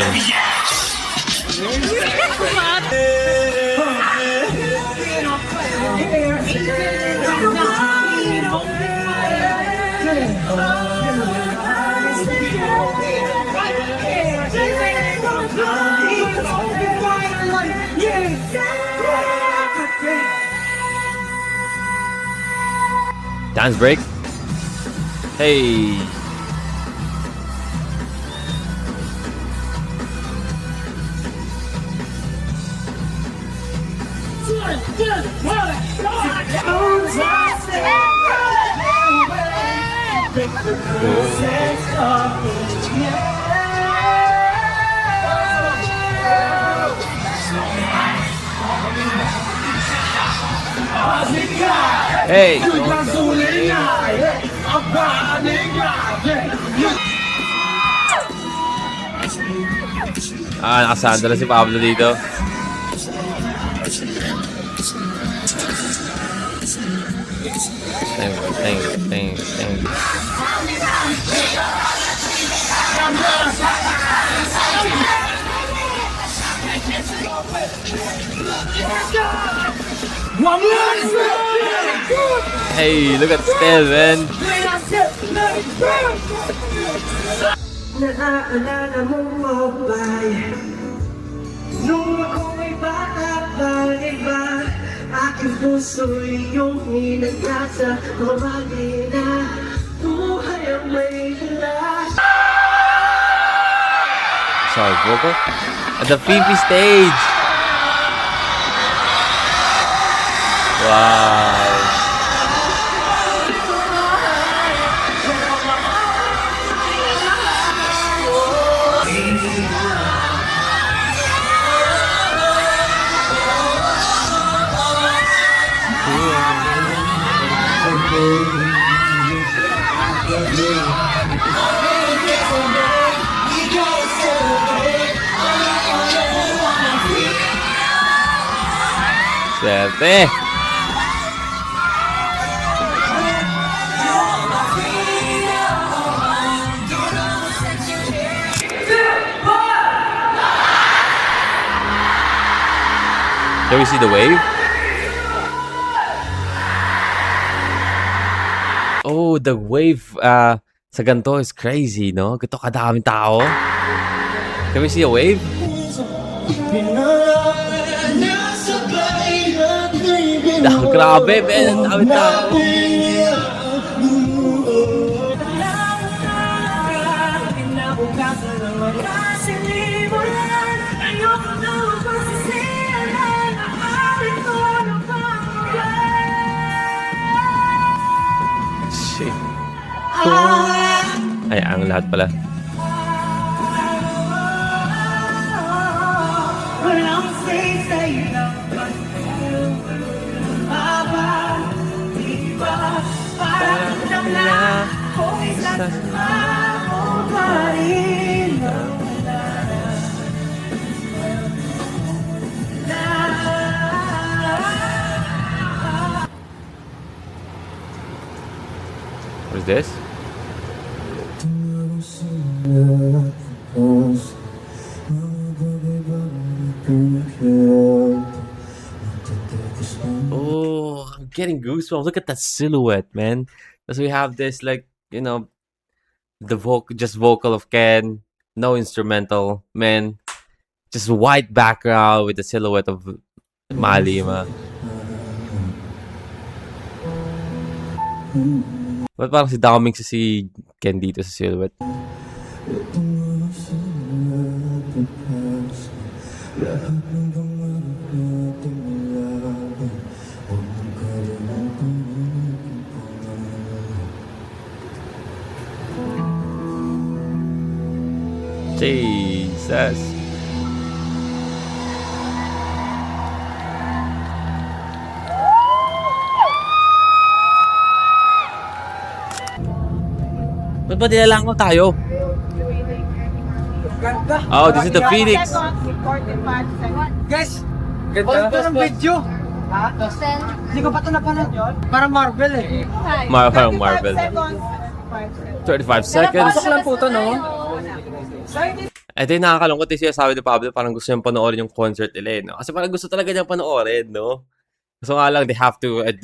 Dance break. Hey. Hey. Nakasando na si Pablo dito. Thank you. Hey, look at Stell, man. Naaalala mong mabay Nung ako'y bata pa iba Aking puso'y iyong hinagkasa, mga bagay na buhay ang may hula. Sorry, vocal. At the Fifi stage. Wow. Swerte. Can we see the wave? Oh, the wave sa ganito is crazy, no? Ganito kadaming tao. Can we see a wave? Grabe, man. Ang daming tao. Shit. Ay, ang lahat pala. What is this? Oh, I'm getting goosebumps. Look at that silhouette, man. Because we have this, like, you know, the vocal of Ken, no instrumental, man. Just white background with the silhouette of Malima. Ba't parang si Daming si Ken dito sa silhouette? Jesus. Ba't ba nilalang ko tayo? Oh, this is the Phoenix. Guys, hold ko ng video. Ha? Hindi ko pa ito napanood yun. Parang Marvel eh. Parang Marvel. 35 seconds. Pasok lang po ito, no? Ito yung nakakalungkot yung sinasabi ni Pablo, parang gusto niyang panoorin yung concert nila, eh, no? Kasi parang gusto talaga niyang panoorin, no? So nga lang, they have 35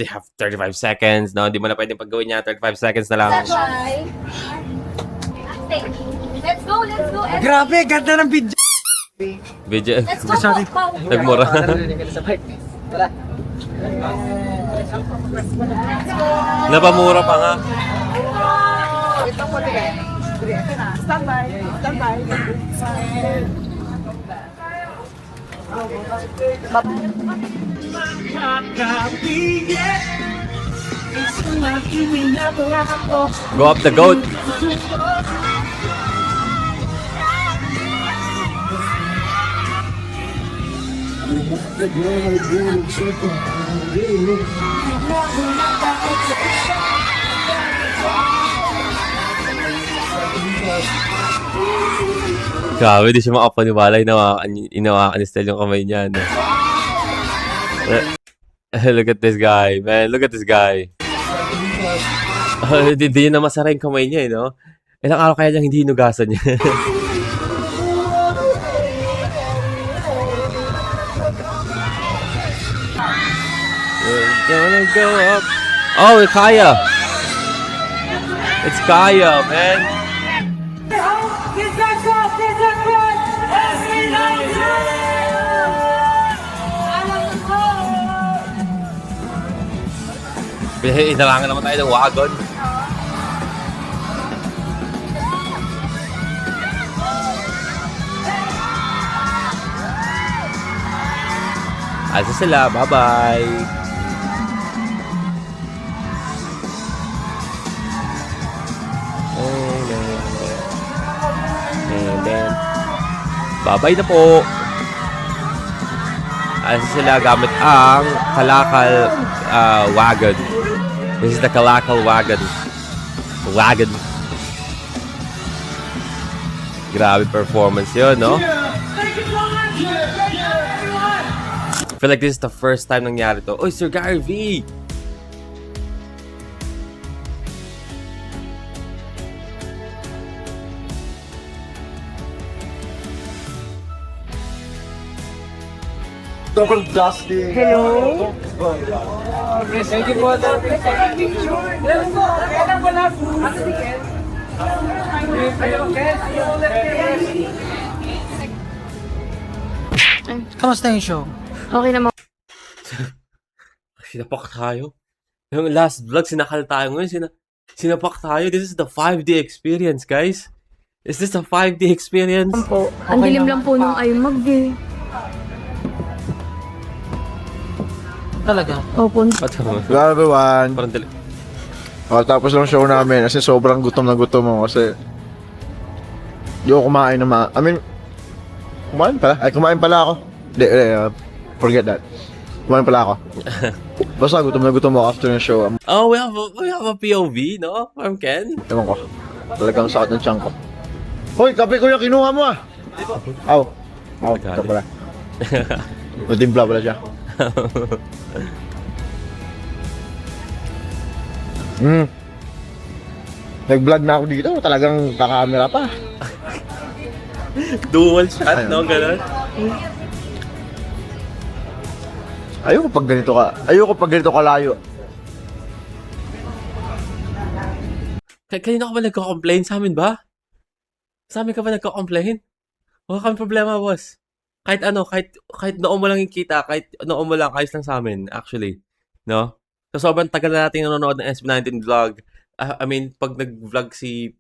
seconds, no? Hindi mo na pwedeng paggawin niya, 35 seconds na lang. Let's go, let's go. Grabe, ganda ng video. Video. Let's go. Sorry. Nagmura. Napamura pa nga. Stand by. Stand by. Go up the goat. Grabe, di siya makapaniwala. Inawakan ni Stel yung kamay niya. No? Look at this guy, man. Look at this guy. Hindi niya na masara yung kamay niya, no? Ilang araw kaya niyang hindi hinugasan niya. We're gonna go up. Oh, it's Kaya. It's Kaya, man. Inalangan naman tayo ng wagon. Asa sila. Bye-bye. And then, bye-bye na po. Asa sila gamit ang Kalakal wagon. This is the Kalakal wagon. Wagon. Grabe performance yun, no? I feel like this is the first time nangyari to. Oy, Sir Gary V! Sobrang dusty. Hello? Thank you po. Let's go. Kailan ko lang. Kamusta yung show? Okay naman. Sinapak tayo. Yung last vlog, sinakal tayo. Ngayon, sinapak tayo. This is the 5D experience, guys. Is this a 5D experience? Po. Ang dilim lang po nung IMAG eh. Talaga? Opo. Hello everyone. Parang dilim. Tapos lang show namin kasi sobrang gutom na gutom mo kasi di ako kumain na I mean, kumain pala ako. Forget that. Kumain pala ako. Basta gutom na gutom ako after ng show. Oh, we have a POV, no? From Ken? Ewan ko. Talagang sakit ng tiyan ko. Hoy, kape ko yung kinuha mo ah! Aw. Ito pala. Natimpla pala siya. Nag-vlog na ako dito, talagang kakamera pa. Dual shot, no? Ganun. Ayoko pag ganito kalayo. Kanina ka ba nagko-complain sa amin ba? Sa amin ka ba nagko-complain? Wala kami problema, boss. Kahit noon mo lang yung kita, kahit noon mo lang, ayos lang sa amin, actually. No? So, sobrang tagal na natin nanonood ng SB19 vlog. I mean, pag nag-vlog si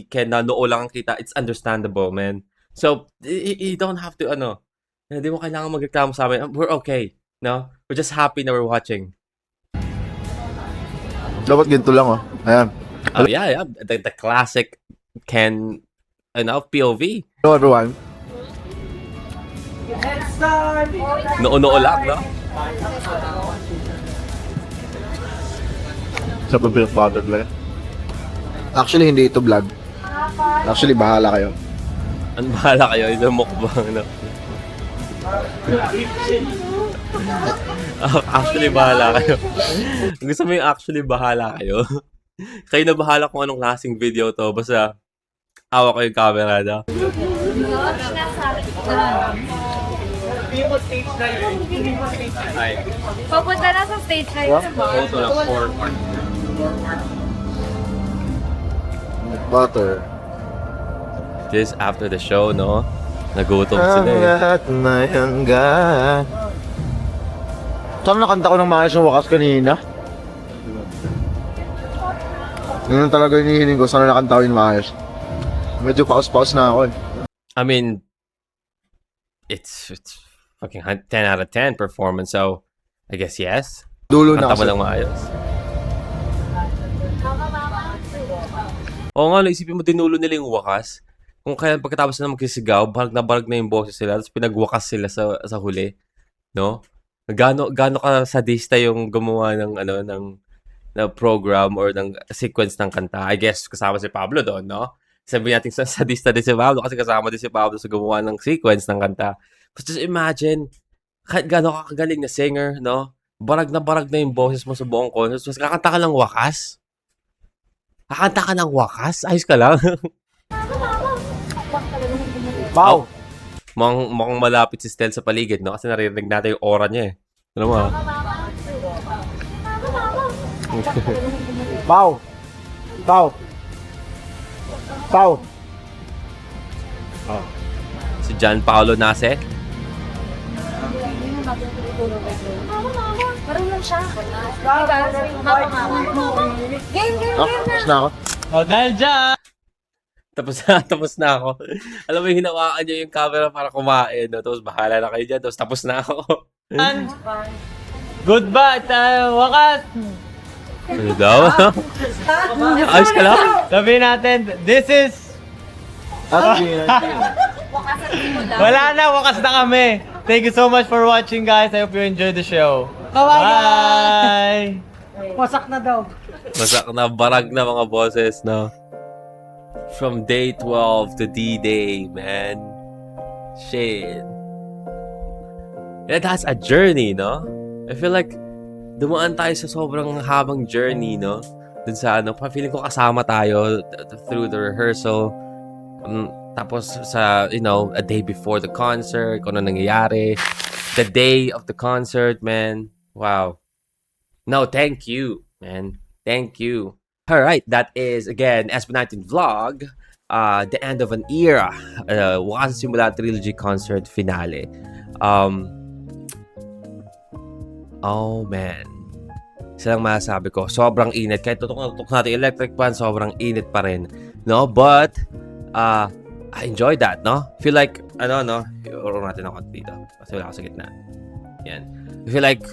Ken na noon lang ang kita, it's understandable, man. So, you don't have to, hindi mo kailangan magreklamo sa amin. We're okay, no? We're just happy na we're watching. Dapat ganito lang, oh. Ayan. Oh, yeah. The classic Ken, POV. Hello, everyone. Noo lang, no? Sa pagpapatod lang. Actually, hindi ito vlog. Actually, bahala kayo. Ano bahala kayo? Ito mukbang, no? Actually, bahala kayo. Gusto mo yung actually bahala kayo? Kayo na bahala kung anong klaseng video to. Basta, awa ko yung camera na. Papunta na sa stage na yun. Photo lang, forward. Butter. This after the show, no? Nagutom sila eh. Hanggat na hanggat. Saan nakanta ko ng maayos ng wakas kanina? Yun talaga yung hinihiling ko. Sana nakanta ko yung maayos. Medyo paus-paus na ako eh. I mean, it's fucking 10 out of 10 performance, so I guess yes. Dulo na Kanta mo kasi. lang maayos. Oo nga, naisipin mo, dinulo nila yung wakas. Kung kaya pagkatapos na magsisigaw, barag na yung boses sila, tapos pinagwakas sila sa huli. No? Gaano ka sadista yung gumawa ng program or ng sequence ng kanta. I guess kasama si Pablo doon, no? Sabi natin sadista din si Pablo kasi kasama din si Pablo sa gumawa ng sequence ng kanta. But just imagine, kahit gaano ka kagaling na singer, no? Barag na yung boses mo sa buong concert. Mas kakanta ka ng wakas. Kakanta ka ng wakas? Ayos ka lang. Wow! Mukhang malapit si Stel sa paligid, no? Kasi naririnig natin yung aura niya eh. Alam mo, ha? Pau! Pau! Pau! Oh. Si Gianpaolo Nase. Marunong siya. Game, game, Oh, game tapos na. na ako. Oh, dahil dyan! Tapos na ako. Alam mo, hinawakan niya yung camera para kumain. No? Tapos bahala na kayo dyan. Tapos na ako. Goodbye! Wakas! Ano daw? Ayos ka lang? Sabihin natin, this is... Wala na, wakas na kami. Thank you so much for watching, guys. I hope you enjoyed the show. Bye! Wasak na daw. Masak na, barag na mga bosses, no? From day 12 to D-Day, man. Shit. Yeah, that's a journey, no? I feel like dumaan tayo sa sobrang habang journey, no? Dun sa ano, feeling ko kasama tayo through the rehearsal. Tapos sa, you know, a day before the concert, kung ano nangyayari. The day of the concert, man. Wow. No, thank you, man. Thank you. Alright, that is, again, SB19 Vlog. The end of an era. Wakas Simula Trilogy Concert Finale. Oh, man. Isa lang masasabi ko, sobrang init. Kahit tutok natin electric fan, sobrang init pa rin. No? But, I enjoyed that, no? Feel like, no? Urong natin ako dito. Kasi wala ako sa gitna. Yan. I feel like,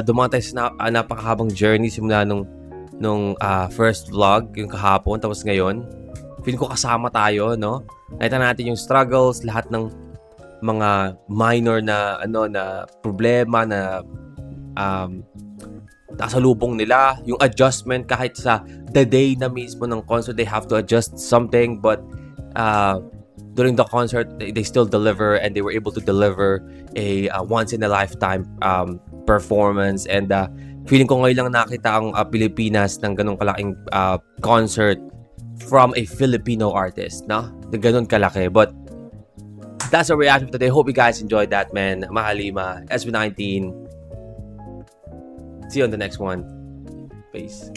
dumaan tayo sa napakahabang journey simula nung first vlog, yung kahapon, tapos ngayon. Feel ko kasama tayo, no? Nakita natin yung struggles, lahat ng mga minor na, na problema na nasalubong nila, yung adjustment kahit sa the day na mismo ng concert, they have to adjust something, but during the concert, they still deliver and they were able to deliver a once in a lifetime performance. And feeling ko ngayon lang nakita ang Pilipinas ng ganong kalaking concert from a Filipino artist, no? Na ganon kalaki. But that's our reaction for today. Hope you guys enjoyed that, man. Mahalima, SB19. See you on the next one. Peace.